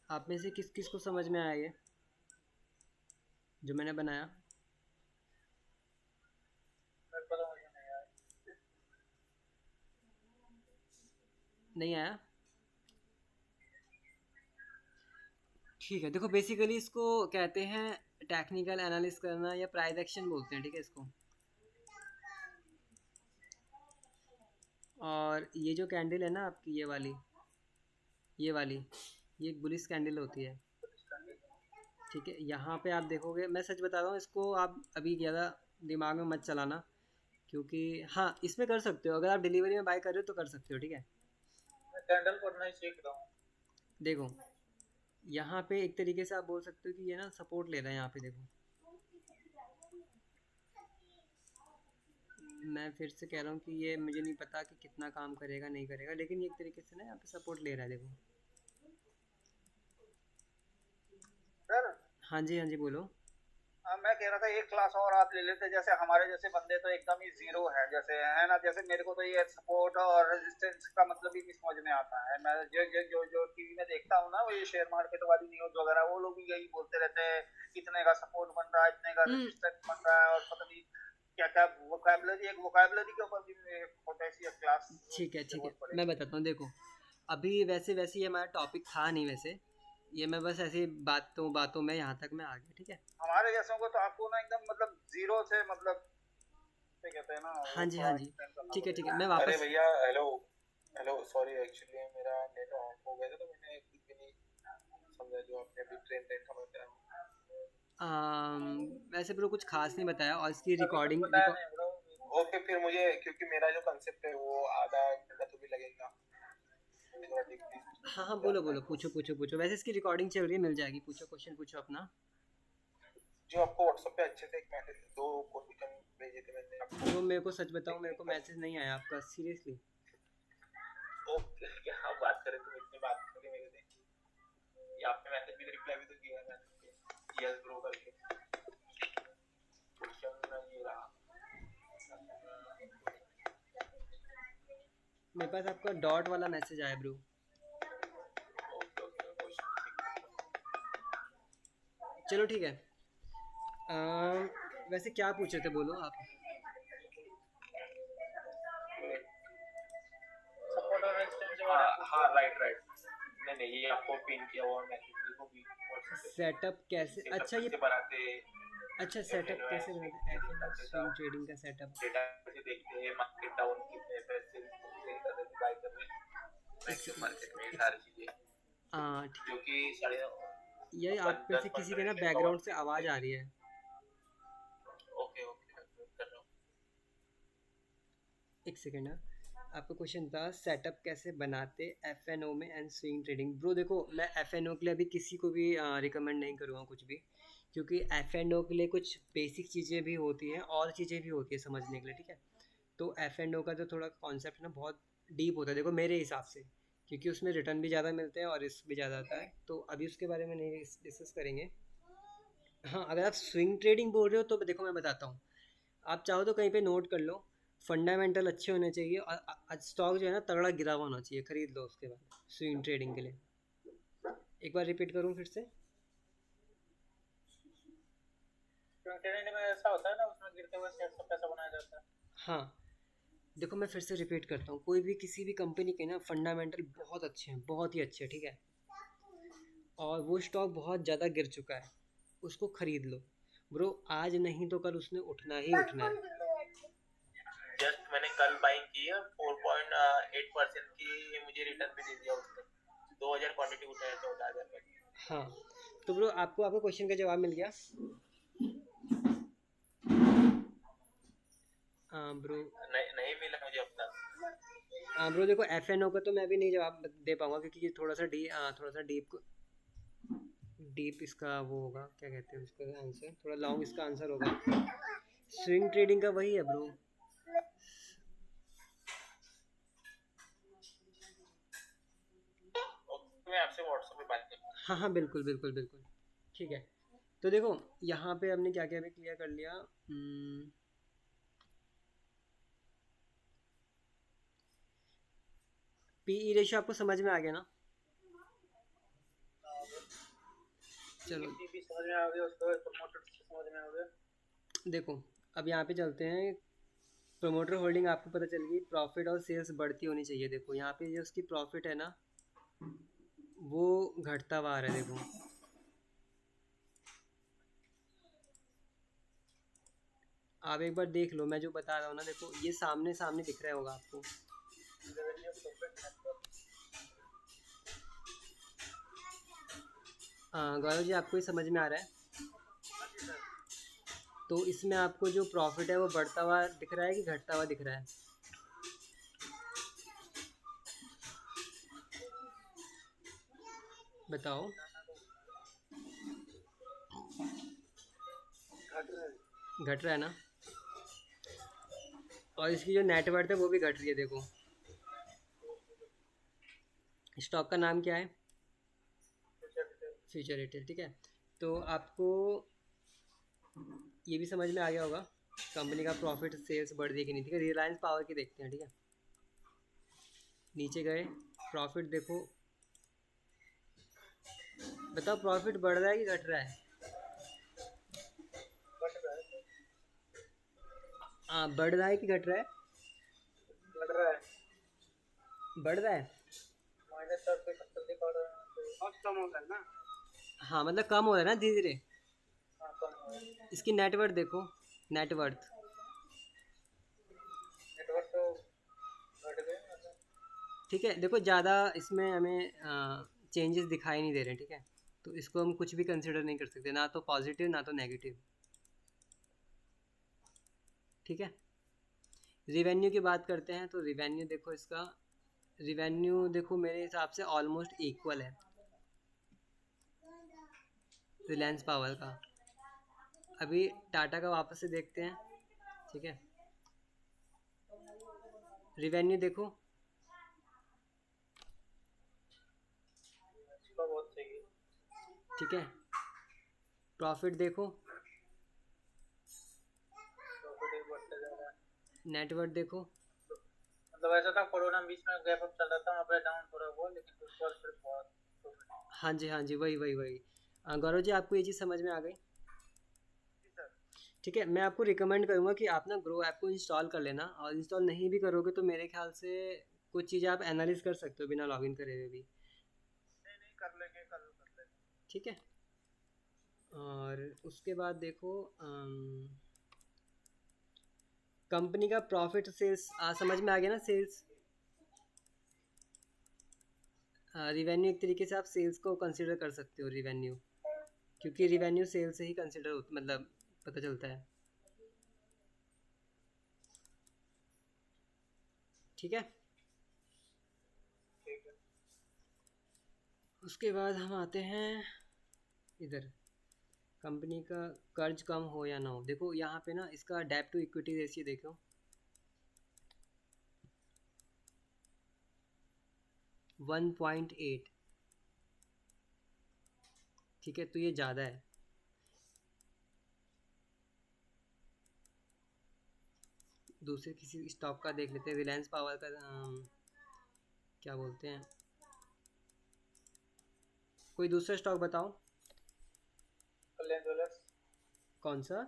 आप में से किस किस को समझ में आया ये जो मैंने बनाया? नहीं आया? ठीक है, देखो बेसिकली इसको कहते हैं टेक्निकल एनालिसिस करना या प्राइस एक्शन बोलते हैं, ठीक है इसको। और ये जो कैंडल है ना आपकी, ये वाली ये एक बुलिश कैंडल होती है, ठीक है। यहाँ पे आप देखोगे, मैं सच बता रहा हूँ, इसको आप अभी ज़्यादा दिमाग में मत चलाना, क्योंकि हाँ इसमें कर सकते हो, अगर आप डिलीवरी में बाय कर रहे हो तो कर सकते हो, ठीक है। मैं कैंडल पढ़ना ही सीख रहा हूँ। देखो यहाँ पे एक तरीके से आप बोल सकते हो कि ये ना सपोर्ट ले रहा है, यहाँ पे देखो, मैं फिर से कह रहा हूँ कि ये मुझे नहीं पता कि कितना काम करेगा नहीं करेगा, लेकिन ये एक तरीके से ना यहाँ पे सपोर्ट ले रहा है, देखो। सर हाँ जी, हाँ जी, बोलो। मैं कह रहा था एक क्लास और आप ले लेते, जैसे हमारे जैसे बंदे तो एकदम ही जीरो है, जैसे है ना, जैसे मेरे को तो ये सपोर्ट और रेजिस्टेंस का मतलब ही नहीं समझ में आता है। मैं जो टीवी में देखता हूँ ना, वो ये शेयर मार्केट वाली न्यूज वगैरह, वो लोग भी यही बोलते रहते हैं, इतने का सपोर्ट बन रहा है, इतने का रेजिस्टेंस बन रहा है, और पता नहीं क्या क्या वोकैबुलरी, एक वोकैबुलरी के ऊपर भी छोटी सी क्लास ठीक है, ठीक है, जरूरत मैं पड़ेगी। बताता हूँ। देखो अभी वैसे वैसे ये हमारा टॉपिक था नहीं, वैसे ये मैं बस ऐसी बातों बातों में यहाँ तक मैं आ गया, ठीक है। हमारे जैसों को तो आपको ना एकदम मतलब जीरो से मतलब क्या कहते हैं ना, हाँ वो जी, हाँ थोड़ा जी, एक्सप्लेन करना ठीक है, ठीक है, पड़ेगा। मैं अरे वापस भैया हेलो, हेलो सॉरी, एक्चुअली मेरा नेट ऑफ हो गया था, तो मैंने कुछ भी नहीं समझा जो आपने अभी ट्रेन रेट का बताया। वैसे ब्रो कुछ खास नहीं बताया, और इसकी अभी कुछ रिकॉर्डिंग बताया नहीं ब्रो। ओके, फिर मुझे क्योंकि मेरा जो कंसेप्ट है वो आधा घंटा तो भी लगेगा, थोड़ा डीप हाँ हाँ, बोलो जानना है बोलो, तो। पूछो पूछो पूछो, वैसे इसकी रिकॉर्डिंग चल रही है, मिल जाएगी, पूछो क्वेश्चन पूछो अपना। जो आपको व्हाट्सएप पे अच्छे से एक मैसेज, दो क्वेश्चन भेजे थे मैंने आपको। ब्रो मेरे को सच बताऊँ, मेरे को टेक्निकल, मैसेज नहीं आया आपका, सीरियसली। ओके क्या आप बात करें, तुम इतनी बात करें मेरे से, ये आपने मैसेज भी रिप्लाई भी तो किया है मैसेज पे, यस ब्रो करके। क्वेश्चन ये रहा। मेरे पास आपका डॉट वाला मैसेज आया ब्रो। ओके ओके, क्वेश्चन चलो ठीक है। वैसे क्या पूछे थे, बोलो आप। ठीक। सपोर्ट और रेजिस्टेंस के बारे हाँ में पूछ हाँ, रहे राइट राइट, नहीं नहीं, ये आपको पिन किया हुआ मैसेज देखो भी व्हाट्सएप पे, सेटअप कैसे, सेटअप अच्छा ये, कैसे बनाते हैं, अच्छा सेटअप FNO कैसे स्विंग बनाते हैं, ट्रेडिंग का एफ स्विंग सेटअप, ट्रेडिंग का सेटअप। डेटा कैसे देखते हैं, मार्केट डाउन कितने पैसे सेल कर रहे थे, बाय कर रहे हैं एक एक्चुअल मार्केट में, ये एक सारी चीजें हाँ ठीक। जो कि साढ़े ये आप में से दस किसी के पंद्रह ना मिनट में कवर बैकग्राउंड से आवाज़ आ करेंगे। रही है। ओके ओके, कर रहा हूँ। एक सेकेंड है। आपका क्वेश्चन था सेटअप कैसे बनाते एफ एन ओ में एंड स्विंग ट्रेडिंग। ब्रो देखो मैं एफ एन ओ के लिए अभी किसी को भी रिकमेंड नहीं करूँगा कुछ भी, क्योंकि एफ एन ओ के लिए कुछ बेसिक चीज़ें भी होती हैं और चीज़ें भी होती है समझने के लिए, ठीक है। तो एफ एन ओ का जो थोड़ा कॉन्सेप्ट ना बहुत डीप होता है, देखो मेरे हिसाब से, क्योंकि उसमें रिटर्न भी ज़्यादा मिलते हैं और रिस्क भी ज़्यादा आता है, तो अभी उसके बारे में नहीं डिस्कस करेंगे। हाँ अगर आप स्विंग ट्रेडिंग बोल रहे हो तो देखो मैं बताता हूँ, आप चाहो तो कहीं पे नोट कर लो, फंडामेंटल अच्छे होने चाहिए और स्टॉक जो है ना तगड़ा गिरा हुआ होना चाहिए, खरीद लो उसके बाद स्विंग ट्रेडिंग के लिए। एक बार रिपीट करूँ फिर से। ट्रेडिंग में ऐसा होता है ना, उसमें गिरते हुए शेयर से पैसा बनाया जाता है। हाँ देखो मैं फिर से रिपीट करता हूँ, कोई भी किसी भी कंपनी के ना फंडामेंटल बहुत अच्छे हैं, बहुत ही अच्छे, ठीक है, और वो स्टॉक बहुत ज़्यादा गिर चुका है, उसको खरीद लो ब्रो, आज नहीं तो कल उसने उठना ही उठना है। जस्ट मैंने कल बाइंग की है, 4.8% की मुझे रिटर्न भी दे दिया उसने, 2000 क्वांटिटी उठाया, 14,000 में। हाँ तो ब्रो आपको आपका क्वेश्चन का जवाब मिल गया। हाँ ब्रो। नहीं नहीं मिला मुझे अपना। हाँ ब्रो देखो एफ एन ओ का तो मैं भी नहीं जवाब दे पाऊंगा, क्योंकि ये थोड़ा सा डीप इसका वो होगा, क्या कहते हैं उसका आंसर, थोड़ा लॉन्ग इसका आंसर होगा। स्विंग ट्रेडिंग का वही है ब्रो। मैं आपसे व्हाट्सएप पे बात करता हाँ हाँ बिल्कुल बिल्कुल बिल्कुल, ठीक है। तो देखो यहाँ पे हमने क्या क्या भी क्लियर कर लिया। पीई रेशियो आपको समझ में आ गया ना? चलो भी समझ में आ गया, उसके बाद प्रमोटर समझ में आ गया। देखो अब यहाँ पे चलते हैं, प्रोमोटर होल्डिंग आपको पता चल गई, प्रॉफिट और सेल्स बढ़ती होनी चाहिए। देखो यहाँ पे जो उसकी प्रॉफिट है ना वो घटता हुआ आ रहा है। देखो आप एक बार देख लो, मैं जो बता रहा हूँ ना, देखो ये सामने सामने दिख रहा होगा आपको। Revenue profit network. हाँ गौरव जी, आपको ये समझ में आ रहा है? हाँ जी सर। तो इसमें आपको जो प्रॉफिट है वो बढ़ता हुआ दिख रहा है कि घटता हुआ दिख रहा है? बताओ। घट रहा है। घट रहा है ना। और इसकी जो नेटवर्थ है वो भी घट रही है। देखो स्टॉक का नाम क्या है? Future retail. ठीक है, तो आपको ये भी समझ में आ गया होगा कंपनी का प्रॉफिट सेल्स बढ़ रही है कि नहीं। ठीक है, रिलायंस पावर की देखते हैं। ठीक है, नीचे गए, प्रॉफिट देखो, बताओ प्रॉफिट बढ़ रहा है कि घट रहा है? घट रहा है। हाँ, बढ़ रहा है कि घट रहा है? बढ़ रहा है। बढ़ रहा है। -471 दिखा रहा है तो बहुत कम हो गया ना। हाँ मतलब कम हो रहा है ना धीरे धीरे। हाँ कम हो रहा है। इसकी नेटवर्थ देखो, नेटवर्थ। नेटवर्क तो घट गए मतलब। ठीक है, देखो ज़्यादा इसमें हमें चेंजेस दिखाई नहीं दे रहे। ठीक है, तो इसको हम कुछ भी कंसिडर नहीं कर सकते, ना तो पॉजिटिव ना तो नेगेटिव। ठीक है, रिवेन्यू की बात करते हैं। तो रिवेन्यू देखो, इसका रिवेन्यू देखो मेरे हिसाब से ऑलमोस्ट इक्वल है रिलायंस पावर का। अभी टाटा का वापस से देखते हैं। ठीक है, रिवेन्यू देखो, इसका बहुत सही है। ठीक है, प्रॉफिट देखो, प्रॉफिट एक बढ़ते जा रहा है। नेटवर्थ देखो। मतलब ऐसा था कोरोना बीच में गैप अप चल रहा था, अप डाउन थोड़ा हुआ, लेकिन उसके बाद फिर बहुत profit। हाँ जी हाँ जी, वही वही वही। गौरव जी, आपको ये चीज़ समझ में आ गई? जी सर। ठीक है, मैं आपको रिकमेंड करूँगा कि आप ना ग्रो ऐप को इंस्टॉल कर लेना, और इंस्टॉल नहीं भी करोगे तो मेरे ख्याल से कुछ चीज़ें आप एनालिस कर सकते हो बिना लॉगिन करे हुए भी। नहीं नहीं, कर लेंगे, कल कर लेंगे। ठीक है, और उसके बाद देखो कंपनी का प्रॉफिट सेल्स समझ में आ गया ना? सेल्स रिवेन्यू एक तरीके से आप सेल्स को कंसिडर कर सकते हो, रिवेन्यू, क्योंकि रिवेन्यू सेल्स से ही कंसिडर मतलब पता चलता है। ठीक है, ठीक है। उसके बाद हम आते हैं इधर, कंपनी का कर्ज कम हो या ना हो। देखो यहाँ पे ना इसका डेब्ट टू इक्विटी रेशियो देखो, 1.8। ठीक है, तो ये ज़्यादा है। दूसरे किसी स्टॉक का देख लेते हैं, रिलायंस पावर का क्या बोलते हैं, कोई दूसरा स्टॉक बताओ। कल्याण ज्वेलर्स। कौन सा?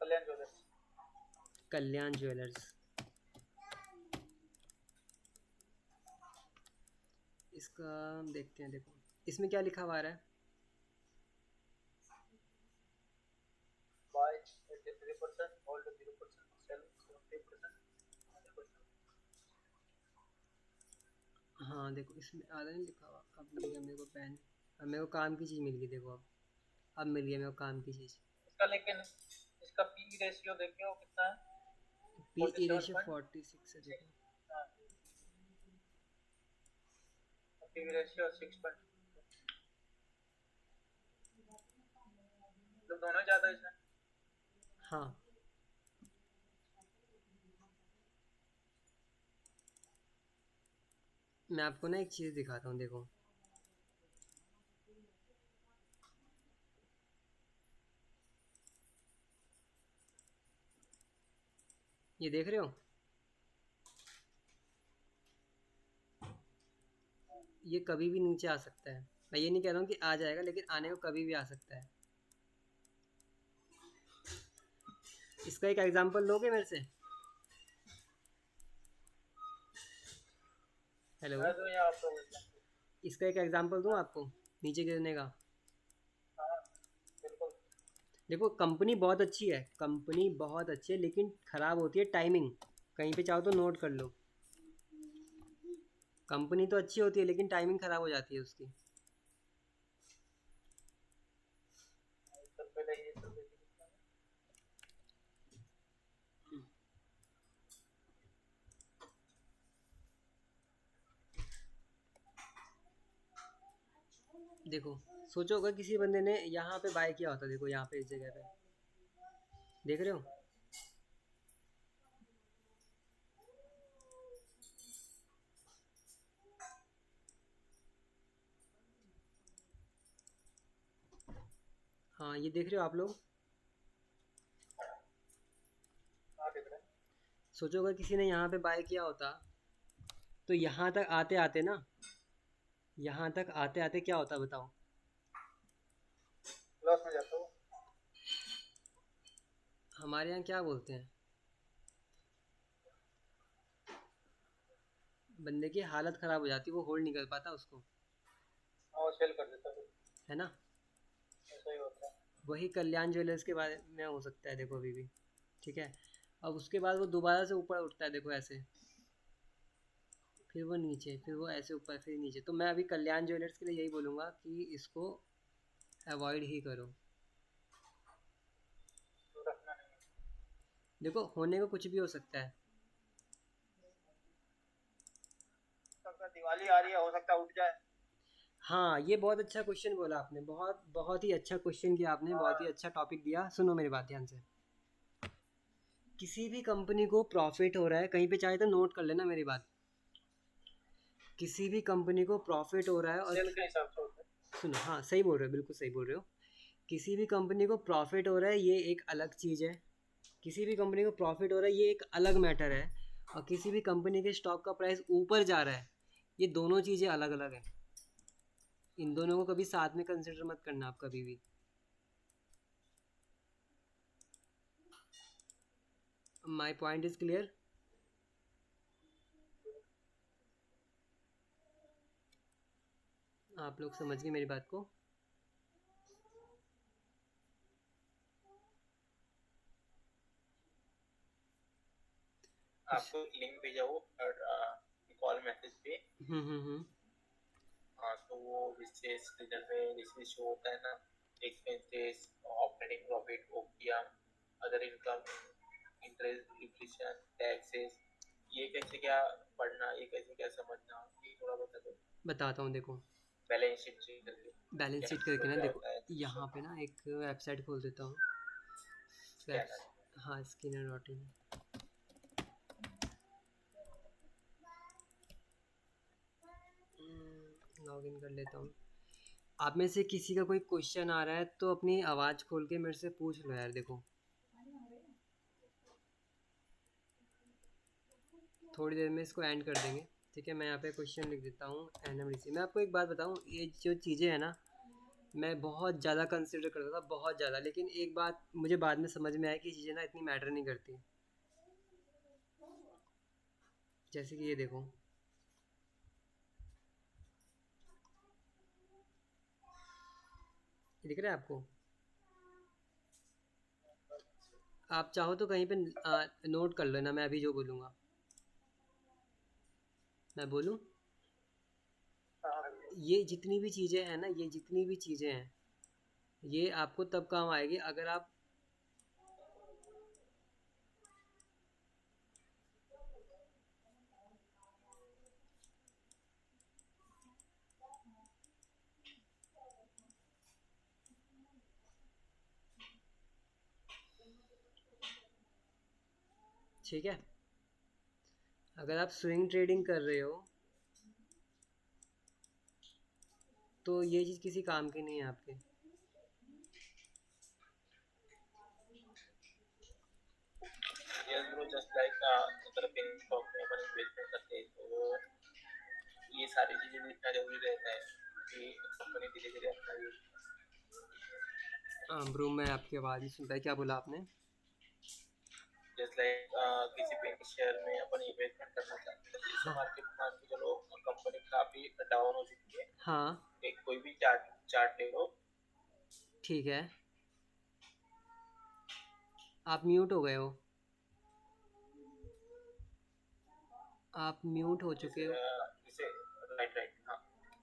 कल्याण ज्वेलर्स। कल्याण ज्वेलर्स। इसका हम देखते हैं। देखो इसमें क्या लिखा हुआ आ रहा है? Buy 83%, hold 0%, sell 70%, 100%। हाँ देखो इसमें आधा नहीं लिखा हुआ। अब मिल गया मेरे को पेन, अब मेरे को काम की चीज़ मिल गई। देखो अब मिल गया मेरे को काम की चीज़। इसका लेकिन इसका पी रेशियो देखिए वो कितना है। P E ratio 47.6। 46 है। देखो हाँ, पी रेशियो 6 मतलब दोनों ज्यादा है इसमें। हाँ, मैं आपको ना एक चीज़ दिखाता हूँ। देखो ये देख रहे हो, ये कभी भी नीचे आ सकता है। मैं ये नहीं कह रहा हूँ कि आ जाएगा, लेकिन आने को कभी भी आ सकता है। इसका एक एग्जांपल लोगे मेरे से? हेलो, मैं दूं या आप लोग example? इसका एक एग्जांपल दूं आपको नीचे गिरने का? हाँ बिल्कुल। देखो कंपनी बहुत अच्छी है, कंपनी बहुत अच्छी है, लेकिन ख़राब होती है टाइमिंग। कहीं पे चाहो तो नोट कर लो। कंपनी तो अच्छी होती है लेकिन टाइमिंग ख़राब हो जाती है उसकी। चल पहले ये चल देखिए कितना है। देखो, सोचो अगर किसी बंदे ने यहाँ पे बाय किया होता, देखो यहाँ पे इस जगह पे, देख रहे हो? हाँ ये देख रहे हो आप लोग? हाँ दिख रहा है। सोचो अगर किसी ने यहाँ पे बाय किया होता, तो यहाँ तक आते आते ना, यहाँ तक आते आते क्या होता बताओ? लॉस में जाता हूँ। हमारे यहाँ क्या बोलते हैं, बंदे की हालत ख़राब हो जाती, वो होल्ड नहीं कर पाता उसको, हाँ सेल कर देता फिर। है ना? ऐसा ही होता है। वही कल्याण ज्वेलर्स के बारे में हो सकता है, देखो अभी भी। ठीक है, अब उसके बाद वो दोबारा से ऊपर उठता है, देखो ऐसे, फिर वो नीचे, फिर वो ऐसे ऊपर, फिर नीचे। तो मैं अभी कल्याण ज्वेलर्स के लिए यही बोलूँगा कि इसको अवॉइड ही करो। तो रखना नहीं है। देखो होने को कुछ भी हो सकता है। हो सकता है दिवाली आ रही है, हो सकता है उठ जाए। हाँ ये बहुत अच्छा क्वेश्चन बोला आपने, बहुत बहुत ही अच्छा क्वेश्चन किया आपने, बहुत ही अच्छा टॉपिक दिया। सुनो मेरी बात ध्यान से, किसी भी कंपनी को प्रॉफिट हो रहा है, कहीं पे चाहे तो नोट कर लेना मेरी बात, किसी भी कंपनी को प्रॉफिट हो रहा है और सेल के हिसाब से होता है। सुनो, हाँ सही बोल रहे हो, बिल्कुल सही बोल रहे हो। किसी भी कंपनी को प्रॉफिट हो रहा है ये एक अलग चीज़ है, किसी भी कंपनी को प्रॉफिट हो रहा है ये एक अलग मैटर है, और किसी भी कंपनी के स्टॉक का प्राइस ऊपर जा रहा है, ये दोनों चीज़ें अलग अलग हैं। इन दोनों को कभी साथ में कंसिडर मत करना आप कभी भी। My point is clear? आप लोग समझ गए मेरी बात को? आपको एक लिंक भेजा वो कॉल मैसेज पे। हम्म। हाँ तो वो विशेष रिजल्ट में जिसमें शो होता है ना, expenses, operating profit, OPM, other income, interest, depreciation, taxes, ये कैसे क्या पढ़ना, ये कैसे क्या समझना, ये थोड़ा बता दो। बताता हूँ, देखो बैलेंस शीट चेक करके बैलेंस शीट कैश करके फ्लो ना, क्या देखो होता है, यहाँ पे ना एक वेबसाइट खोल देता हूँ। स्कैनर। हाँ स्किनर.इन। लॉग इन कर लेता हूँ। आप में से किसी का कोई क्वेश्चन आ रहा है तो अपनी आवाज़ खोल के मेरे से पूछ लो यार। देखो थोड़ी देर में इसको एंड कर देंगे, ठीक है? मैं यहाँ पे क्वेश्चन लिख देता हूँ एनएमडीसी। मैं आपको एक बात बताऊँ, ये जो चीज़ें हैं ना, मैं बहुत ज़्यादा कंसिडर करता था, बहुत ज़्यादा, लेकिन एक बात मुझे बाद में समझ में आया कि ये चीज़ें ना इतनी मैटर नहीं करती। जैसे कि ये देखो, ये दिख रहा है आपको? आप चाहो तो कहीं पे नोट कर लेना, मैं अभी जो बोलूँगा। मैं बोलूँ, हाँ ये जितनी भी चीज़ें हैं ना, ये जितनी भी चीज़ें हैं, ये आपको तब काम आएगी अगर आप ठीक है, अगर आप स्विंग ट्रेडिंग कर रहे हो तो ये चीज़ किसी काम की नहीं है आपके। यस ब्रो, जस्ट लाइक अगर अपन स्टॉक में अपन इन्वेस्टमेंट करते हैं तो ये सारी चीजें देखना जरूरी रहता है कि कंपनी धीरे धीरे अपना ये हाँ ब्रो, मैं आपकी आवाज़ नहीं सुन पाई, क्या बोला आपने? जस्ट लाइक किसी भी शेयर में अपन इन्वेस्टमेंट करना चाहते हैं, जैसे हाँ मार्केट मान के चलो कंपनी काफी डाउन हो चुकी है, हाँ एक कोई भी चार्ट चार्ट ले लो। ठीक है। आप म्यूट हो गए हो, आप म्यूट हो चुके जैसे हो। जैसे राइट राइट हाँ,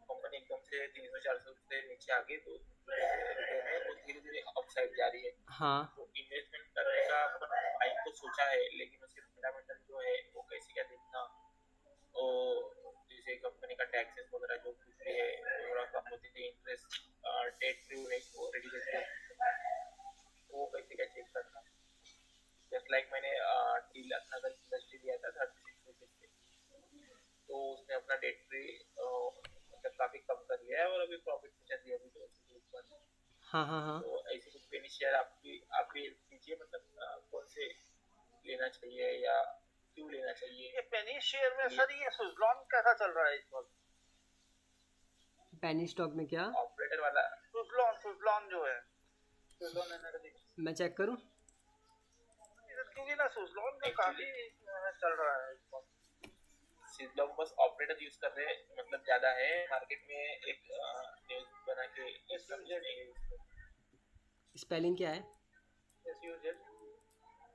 कंपनी एकदम से 300-400 से नीचे आ गई तो रिटर्न है वो धीरे धीरे अपसाइड जा रही है। हाँ तो इन्वेस्टमेंट करने का अपन टाइम तो सोचा है, लेकिन उसके फंडामेंटल जो है वो कैसे क्या देखना, और जैसे कंपनी का टैक्सेस वगैरह जो कुछ भी है थोड़ा कम होती थी, इंटरेस्ट डेट फ्री है ऑलरेडी देते हैं, वो कैसे क्या चेक करना। जस्ट लाइक मैंने टीलक नगर इंडस्ट्री दिया था 36 रुपीज पे, तो उसने अपना डेट फ्री मतलब काफी कम कर लिया है और अभी प्रॉफिट में चल रही है अभी तो ऊपर। हाँ हाँ हाँ। तो ऐसे कुछ पेनी शेयर आपकी हेल्प कीजिए, मतलब कौन से लेना चाहिए या क्यों लेना चाहिए। ये पेनी शेयर में ये सर ये सुजलॉन कैसा चल रहा है इस वक्त? पेनी स्टॉक में क्या? ऑपरेटर वाला सुजलॉन जो है, सुजलॉन एनर्जी। मैं चेक करूं? क्योंकि ना सुजलॉन में एक्चुअली काफी चल रहा है इस वक्त। लोग बस ऑपरेटर यूज कर रहे हैं, मतलब ज्यादा है मार्केट में। एक न्यूज बना के स्पेलिंग क्या है? SUZ।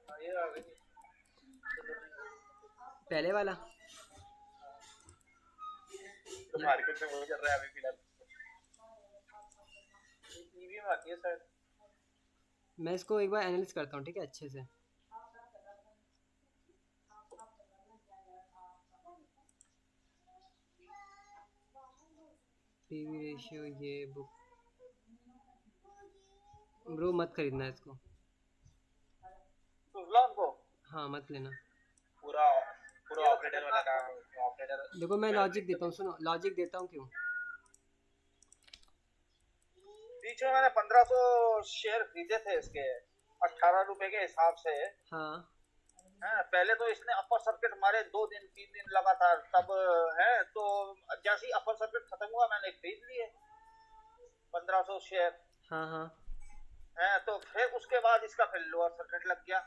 हाँ ये आ गई सुजलॉन एनर्जी। पहले वाला? तो मार्केट में वही चल रहा है अभी फिलहाल। ईवी में आती है शायद। मैं इसको एक बार एनालिस करता हूँ, ठीक है, अच्छे से। पीवी रेशियो, ये बुक ब्रो मत खरीदना इसको। सुजलॉन को हाँ मत लेना। पूरा पूरा ऑपरेटर वाला काम, ऑपरेटर देखो मैं लॉजिक देता हूँ, सुनो लॉजिक देता हूँ क्यों। बीच में मैंने 1500 शेयर खरीदे थे इसके 18 रुपए के हिसाब से। हाँ है पहले तो इसने अपर सर्किट मारे 2 दिन 3 दिन लगातार, तब है तो जैसे ही अपर सर्किट खत्म हुआ मैंने खरीद लिए 1500 शेयर। हाँ हाँ है तो फिर उसके बाद इसका फिर लोअर सर्किट लग गया।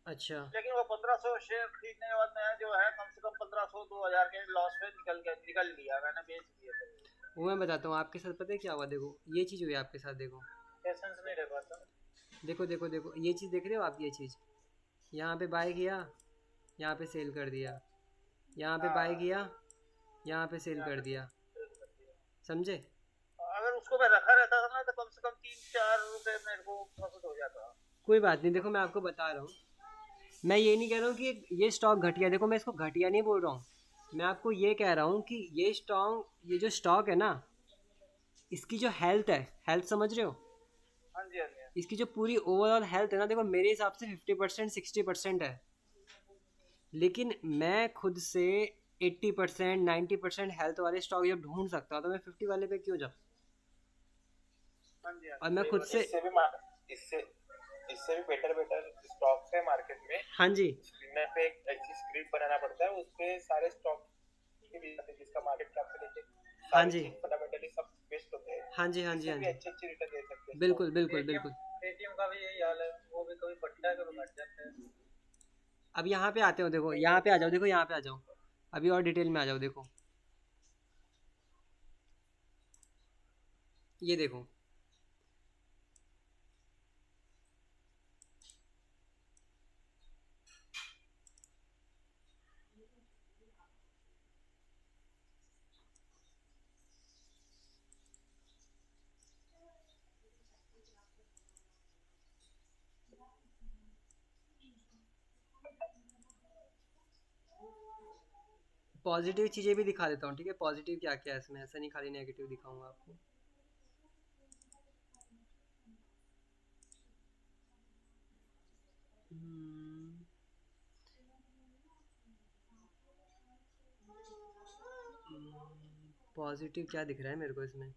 अच्छा। लेकिन वो 1500 शेयर खरीदने के बाद मैं जो है कम से कम 1500-2000 के लॉस में निकल लिया, मैंने बेच दिए थे। वो मैं बताता हूँ आपके साथ, पता है क्या हुआ? देखो ये चीज़ हुई आपके साथ, देखो पेशेंस नहीं रह पाता। देखो देखो देखो, ये चीज़ देख रहे हो आप? ये चीज़ यहाँ पे बाय किया, यहाँ पे सेल कर दिया, यहाँ पे बाय किया, यहाँ पे सेल कर दिया, समझे? अगर उसको मैं रखा रहता था ना तो कम से कम 3-4 रुपए मेरे को प्रॉफिट हो जाता। कोई बात नहीं, देखो मैं आपको बता रहा हूँ, मैं ये नहीं कह रहा हूँ कि ये स्टॉक घटिया, देखो मैं इसको घटिया नहीं बोल रहा हूँ, मैं आपको ये कह रहा हूँ कि ये जो स्टॉक है ना, इसकी जो हेल्थ है, हेल्थ समझ रहे हो? हाँ जी हाँ जी। इसकी जो पूरी ओवरऑल हेल्थ है ना, देखो मेरे हिसाब से 50% 60% है, लेकिन मैं खुद से 80% 90% हेल्थ वाले स्टॉक जब ढूंढ सकता हूँ तो मैं 50 वाले पे क्यों जाऊँ? हाँ जी हाँ और मैं खुद से इससे भी इससे इससे भी बेटर स्टॉक्स है मार्केट में। हाँ जी स्क्रीनर पे एक ऐसी स्क्रिप्ट बनाना पड़ता है, उस पे सारे स्टॉक के भी आते हैं, जिसका मार्केट कैपिटल हाँ जी फंडामेंटली सब बेस्ट होते हैं। हाँ जी हाँ जी इससे हाँ भी जी, अच्छे रिटर्न दे सकते हैं बिल्कुल बिल्कुल बिल्कुल। पेटीएम का भी यही हाल है, वो भी कभी बढ़ता है कभी घट जाता है। अब यहाँ पे आते हो, देखो यहाँ पे आ जाओ, देखो यहाँ पे आ जाओ, अभी और डिटेल में आ जाओ। देखो ये देखो, पॉजिटिव चीज़ें भी दिखा देता हूँ, ठीक है? पॉजिटिव क्या क्या है इसमें, ऐसा नहीं खाली नेगेटिव दिखाऊंगा आपको। पॉजिटिव क्या दिख रहा है मेरे को इसमें?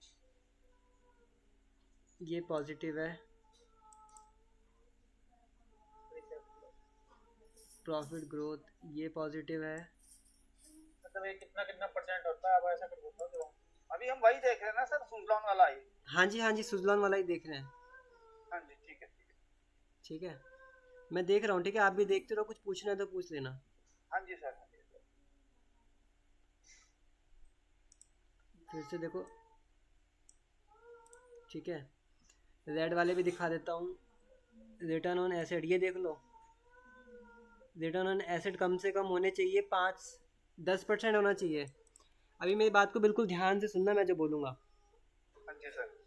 ये पॉजिटिव है, प्रॉफिट ग्रोथ ये पॉजिटिव है। मतलब ये कितना कितना परसेंट होता है, आप ऐसा कर सकते हो। अभी हम वही देख रहे हैं ना सर, सुजलॉन वाला ही। हाँ जी सुजलॉन वाला ही देख रहे हैं। हाँ जी ठीक है। ठीक है, मैं देख रहा हूँ, ठीक है, आप भी देखते रहो, कुछ पूछना है तो पूछ लेना। हाँ जी सर, हाँ जी सर। फिर से देखो, ठीक है, रेड वाले भी दिखा देता हूँ। रिटर्न ऑन एसेट ये देख लो, रिटर्न ऑन एसेट कम से कम होने चाहिए 5-10% होना चाहिए। अभी मेरी बात को बिल्कुल ध्यान से सुनना, मैं जो बोलूँगा। हाँ जी सर।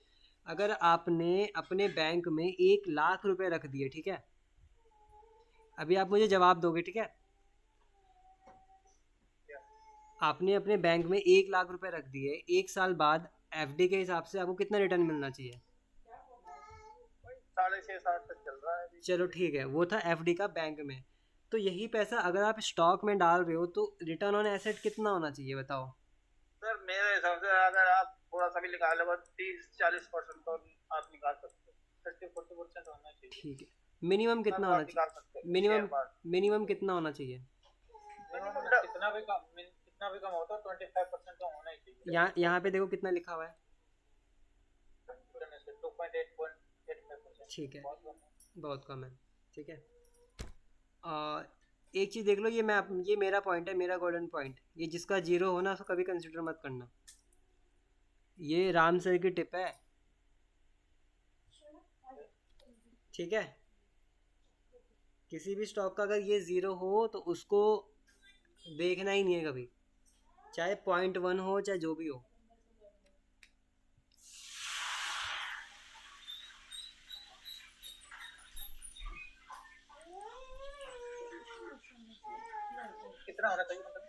अगर आपने अपने बैंक में 1 लाख रुपए रख दिए, ठीक है, अभी आप मुझे जवाब दोगे, ठीक है, आपने अपने बैंक में 1 लाख रुपए रख दिए, 1 साल बाद एफडी के हिसाब से आपको कितना रिटर्न मिलना चाहिए? 6.5-7 तक चल रहा है अभी। चलो ठीक है, वो था एफडी का बैंक में। तो यही पैसा अगर आप स्टॉक में डाल रहे हो तो रिटर्न ऑन एसेट कितना होना चाहिए बताओ? सर मेरे हिसाब से अगर आप थोड़ा सा भी निकाल लो, 30-40% तो आप निकाल सकते हो। 30-40% होना चाहिए। ठीक है, मिनिमम इतना कितना तो होना आप निकाल सकते चाहिए? हो मिनिमम शेयर बार। मिनिमम कितना होना चाहिए? मिनिमम कितना भी कम होता है 25% तो होना ही चाहिए। यहाँ पे देखो कितना लिखा हुआ है। 2.85%। ठीक है, बहुत कम है। बहुत कम है, ठीक है। एक चीज़ देख लो, ये मेरा पॉइंट है, मेरा गोल्डन पॉइंट, ये जिसका जीरो हो ना उसको कभी कंसिडर मत करना। ये राम सर की टिप है, ठीक है। किसी भी स्टॉक का अगर ये ज़ीरो हो तो उसको देखना ही नहीं है कभी, चाहे 0.1 हो चाहे जो भी हो। कितना होना चाहिए मतलब?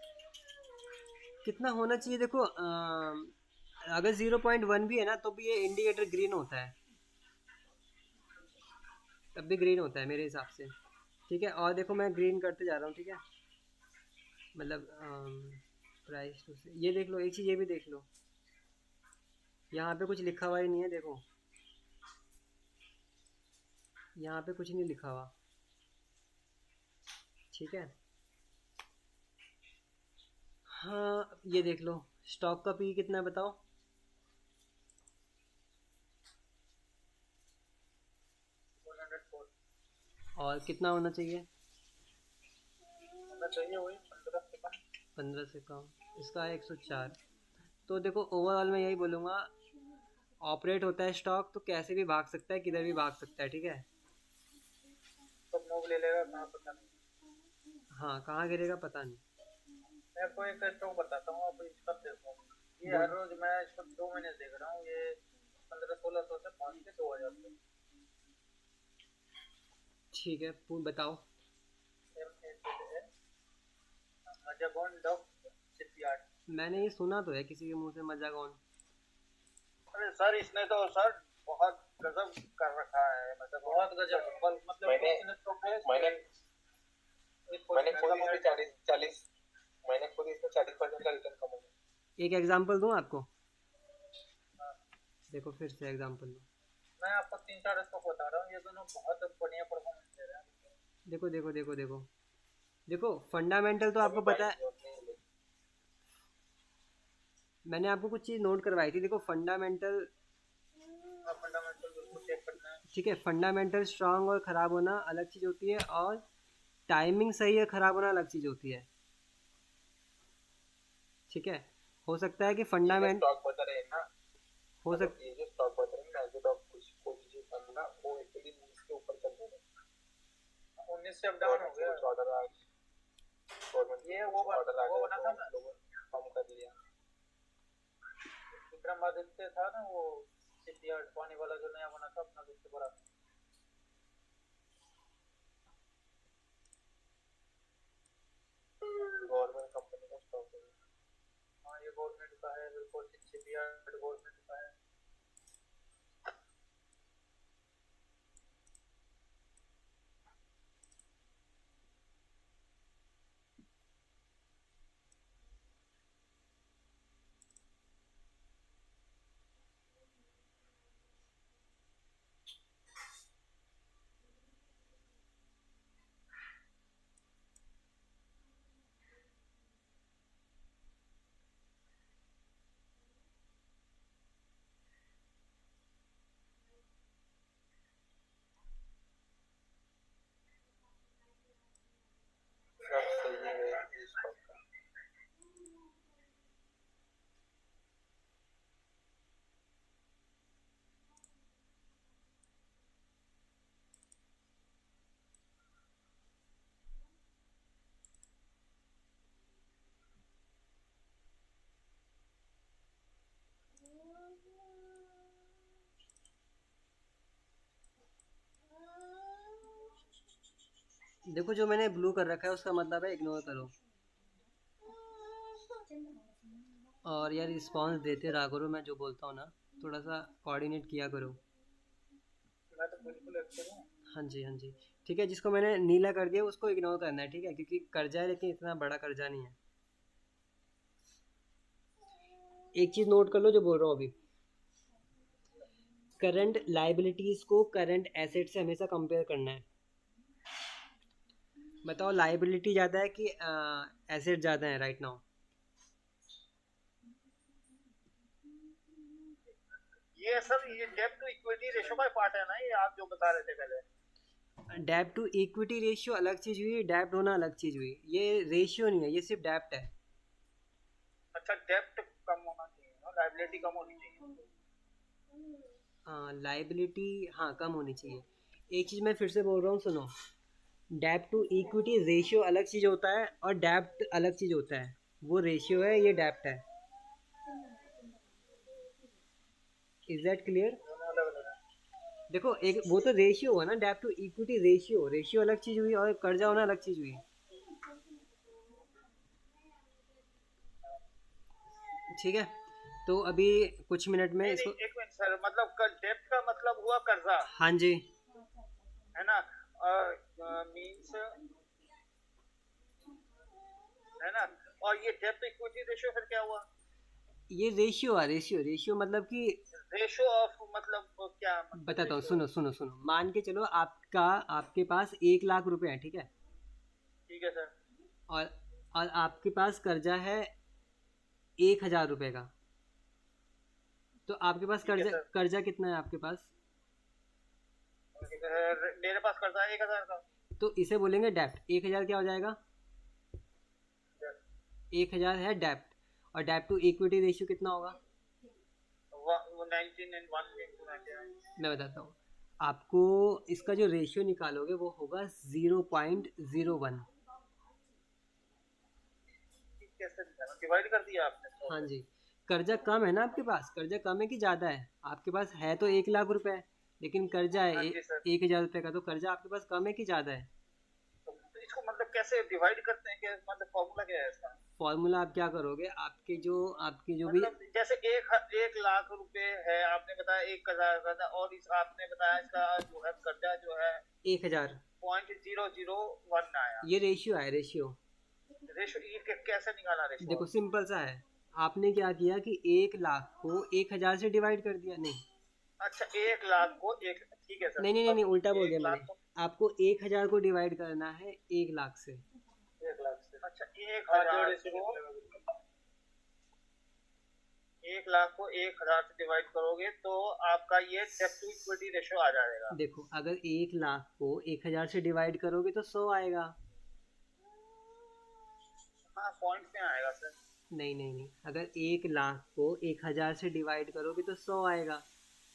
कितना होना चाहिए देखो, अगर 0.1 भी है ना तो भी ये इंडिकेटर ग्रीन होता है, तब भी ग्रीन होता है मेरे हिसाब से, ठीक है। और देखो मैं ग्रीन करते जा रहा हूँ, ठीक है, मतलब प्राइस टू से ये देख लो, एक चीज़ ये भी देख लो, यहाँ पे कुछ लिखा हुआ ही नहीं है, देखो यहाँ पे कुछ नहीं लिखा हुआ, ठीक है। हाँ ये देख लो, स्टॉक का पी कितना है बताओ? 104 और कितना होना चाहिए? होना चाहिए, वही 15 से कम। 15 से कम, इसका है 104। तो देखो ओवरऑल मैं यही बोलूँगा, ऑपरेट होता है स्टॉक तो कैसे भी भाग सकता है, किधर भी भाग सकता है, ठीक है। तो मूव ले लेगा कहाँ पता नहीं। हाँ कहाँ गिरेगा पता नहीं। मैं आपको एक स्टॉक बताता हूँ, आप इसका देखो। ये बोल। हर रोज मैं इसको 2 महीने से देख रहा हूँ, ये 1500-1600 से पहुँच के 2000 पे। ठीक है बताओ। मजागोन डॉक शिपयार्ड। मैंने ये सुना तो है किसी के मुंह से, मजागोन। अरे सर इसने तो सर बहुत गजब कर रखा है, मतलब बहुत गजब, मतलब मैंने स्टॉक है। मैंने एक मैंने खुद क्वेश्चन इसमें 40 मैंने खुद इसमें 40% का रिटर्न कमाया। एक एग्जांपल दूं आपको, देखो फिर से एग्जांपल दूं। मैं आपको 3-4 स्टॉक बता रहा हूँ, ये दोनों बहुत बढ़िया परफॉर्मेंस दे रहे हैं। देखो देखो देखो देखो देखो, फंडामेंटल तो आपको पता है, मैंने आपको कुछ चीज़ नोट करवाई थी, देखो फंडामेंटल, फंडामेंटल बिल्कुल चेक करना है। ठीक है, फंडामेंटल स्ट्रांग और ख़राब होना अलग चीज़ होती है, और टाइमिंग सही है ख़राब होना अलग चीज़ होती है, ठीक है। हो सकता है कि फंडामेंट स्टॉक बता रहे हैं ना, हो सक ये जो स्टॉक बता रहे हैं ना, जो स्टॉक कुछ कोई फंड ना, वो एक्चुअली 19 के ऊपर चल रहे हैं। 19 से अप डाउन हो गया। ऑर्डर आ गवर्नमेंट ये वो ऑर्डर आ वो गया बना था ना, तो कम कर लिया। विक्रमादित्य था ना वो शिपयार्ड पानी वाला जो नया बना था अपना सबसे बड़ा। गवर्नमेंट कंपनी का स्टॉक है। हाँ ये गवर्नमेंट का है, बिल्कुल शिपयार्ड गवर्नमेंट का है। देखो जो मैंने ब्लू कर रखा है उसका मतलब है इग्नोर करो, और यार रिस्पॉन्स देते रहा करो, मैं जो बोलता हूँ ना, थोड़ा सा कोऑर्डिनेट किया करो। मैं तो बिल्कुल एक्टिव हूँ। हाँ जी हाँ जी, ठीक है, जिसको मैंने नीला कर दिया उसको इग्नोर करना है, ठीक है, क्योंकि कर्जा है लेकिन इतना बड़ा कर्जा नहीं है। एक चीज़ नोट कर लो जो बोल रहा हूँ अभी, करंट लाइबिलिटीज़ को करंट एसेट से हमेशा कंपेयर करना है। बताओ लाइबिलिटी ज़्यादा है कि एसेट ज़्यादा है राइट नाउ? ये सर ये डेब्ट टू इक्विटी रेशो का पार्ट है ना, ये आप जो बता रहे थे पहले। डेब्ट टू इक्विटी रेशियो अलग चीज़ हुई, डेब्ट होना अलग चीज़ हुई, ये रेशियो नहीं है, ये सिर्फ डेब्ट है। अच्छा, डेब्ट कम होना चाहिए ना, लायबिलिटी कम होनी चाहिए। लाइबिलिटी हाँ कम होनी चाहिए। एक चीज़ मैं फिर से बोल रहा हूँ सुनो, डेब्ट टू इक्विटी रेशियो अलग चीज़ होता है और डेब्ट अलग चीज़ होता है, वो रेशियो है, ये डेब्ट है। Is that clear? दोनों अलग अलग है। देखो एक वो तो रेशियो हुआ ना, डेब्ट टू इक्विटी रेशियो, रेशियो अलग चीज़ हुई और कर्जा होना अलग चीज़ हुई, ठीक है। तो अभी कुछ मिनट में नहीं इसको, नहीं, एक मिनट सर, मतलब कल डेब्ट का मतलब हुआ कर्जा, हाँ जी, है ना, मीन्स, है ना, और ये डेब्ट टू इक्विटी रेशियो फिर क्या हुआ? ये रेशियो है, रेशियो रेशियो मतलब कि, रेशियो ऑफ मतलब क्या मतलब बताता हूँ, ratio? सुनो सुनो सुनो, मान के चलो आपके पास 1 लाख रुपए है, ठीक है, ठीक है सर। और और आपके पास कर्जा है 1,000 रुपए का, तो आपके पास ठीक है कर्जा सर। कर्जा कितना है आपके पास? मेरे पास कर्जा है 1,000 का। तो इसे बोलेंगे डेप्ट। 1,000 क्या हो जाएगा? 1,000 है डेप्ट, और डेप्ट टू इक्विटी रेशियो कितना होगा? 19 and 1 into 99। मैं बताता हूँ आपको, इसका जो रेशियो निकालोगे वो होगा 0.01। कैसे निकाला, डिवाइड कर दिया आपने? हाँ जी, कर्जा कम है ना आपके पास, कर्जा कम है कि ज़्यादा है? आपके पास है तो 1 लाख रुपए, लेकिन कर्जा है हाँ जी सर। 1,000 रुपये का, तो कर्जा आपके पास कम है कि ज़्यादा है? तो इसको मतलब कैसे डिवाइड करते हैं, कि मतलब फॉर्मूला क्या है इसका? फॉर्मूला आप क्या करोगे, आपके जो भी, मतलब जैसे 1 लाख रुपए है, आपने बताया 1,000 का था, और इस आपने बताया इसका जो है कर्जा जो है 1,000, 0.001 आया। ये रेशियो है, रेशियो। रेशो ये कैसे निकाला रेशो? देखो सिंपल सा है, आपने क्या किया कि 1 लाख को 1,000 से डिवाइड कर दिया, नहीं अच्छा, 1 लाख को एक, ठीक है सर। नहीं नहीं नहीं, नहीं उल्टा बोल दिया 1 मैंने, लाख को आपको 1,000 को डिवाइड करना है 1 लाख से। 1 लाख से। अच्छा, हाँ जो 1,000 रेशियो को निकलेगा बिल्कुल। 1 लाख को 1,000 से डिवाइड करोगे तो आपका ये डेब्ट टू इक्विटी रेशो आ जाएगा। देखो अगर 1 लाख को 1,000 से डिवाइड करोगे तो 100 आएगा। हाँ, पॉइंट में आएगा सर। नहीं नहीं नहीं, अगर 1 लाख को 1,000 से डिवाइड करोगे तो 100 आएगा,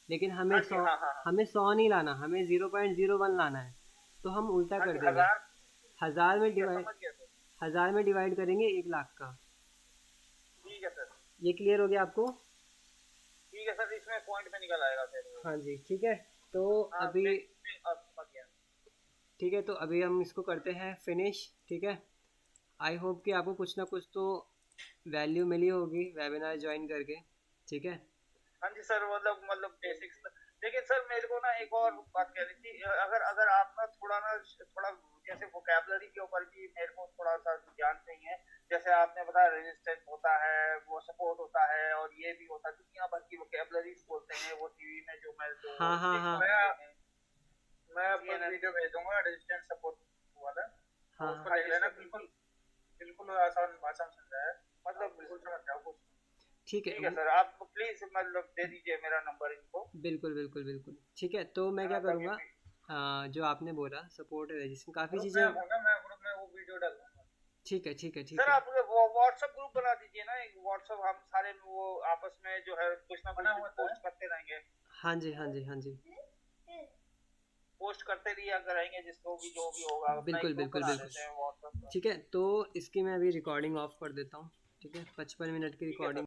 लेकिन हमें हाँ जी, 100, हाँ हाँ हाँ। हमें 100 नहीं लाना, हमें 0.01 लाना है, तो हम उल्टा हाँ कर जी, देंगे। 1,000। हज़ार में ठीक है, डिवाइड समझ गया सर। 1000 में डिवाइड करेंगे 1 लाख का। ठीक है सर। ये क्लियर हो गया आपको? ठीक है सर, इसमें पॉइंट में निकल आएगा फिर वो। हाँ जी, ठीक है। तो हाँ, अभी अब समझ गया। ठीक है, तो अभी हम इसको करते हैं फिनिश, ठीक है। आई होप कि आपको कुछ ना कुछ तो वैल्यू मिली होगी वेबिनार ज्वाइन करके, ठीक है। हाँ जी सर, मतलब बेसिक्स। लेकिन सर मेरे को ना एक और बात कहनी थी, अगर अगर आप ना थोड़ा जैसे वोकैबलरी के ऊपर भी मेरे को थोड़ा सा ज्ञान चाहिए। जैसे आपने बताया रेजिस्टेंस होता है, वो सपोर्ट होता है, और ये भी होता है, दुनिया भर की वोकैबलरीज बोलते हैं वो टीवी में जो मैं जो हाँ हाँ हाँ मैं आपको वीडियो भेज दूंगा रेजिस्टेंस सपोर्ट वाला, हाँ उसको हाँ, देख लेना। बिल्कुल बिल्कुल आसान भाषा में समझाया है, मतलब बिल्कुल समझ जाओ कुछ। ठीक ठीक है है, सर, आप प्लीज मतलब दे दीजिए मेरा नंबर इनको। बिल्कुल बिल्कुल बिल्कुल, ठीक है। तो मैं है क्या ना, ताकि करूँगा, जो आपने बोला सपोर्ट रेजिस्टेंस, काफ़ी ग्रुप में चीज़ें, हूँ ना मैं, ग्रुप में वो वीडियो डाल दूंगा। ठीक है ठीक है ठीक सर है। आप व्हाट्सएप ग्रुप बना दीजिए ना, एक व्हाट्सएप, हम सारे वो आपस में जो है कुछ ना बना कुछ हुआ तो है। पोस्ट करते रहेंगे। हाँ जी हाँ जी हाँ जी, पोस्ट करते रहिए रहेंगे, जिसको भी जो भी होगा अपना बिल्कुल एक ग्रुप बिल्कुल बना बिल्कुल, लेते हैं व्हाट्सएप पर। ठीक है। तो इसकी मैं अभी रिकॉर्डिंग ऑफ कर देता हूँ, ठीक है, 55 मिनट की ठीक है सर। रिकॉर्डिंग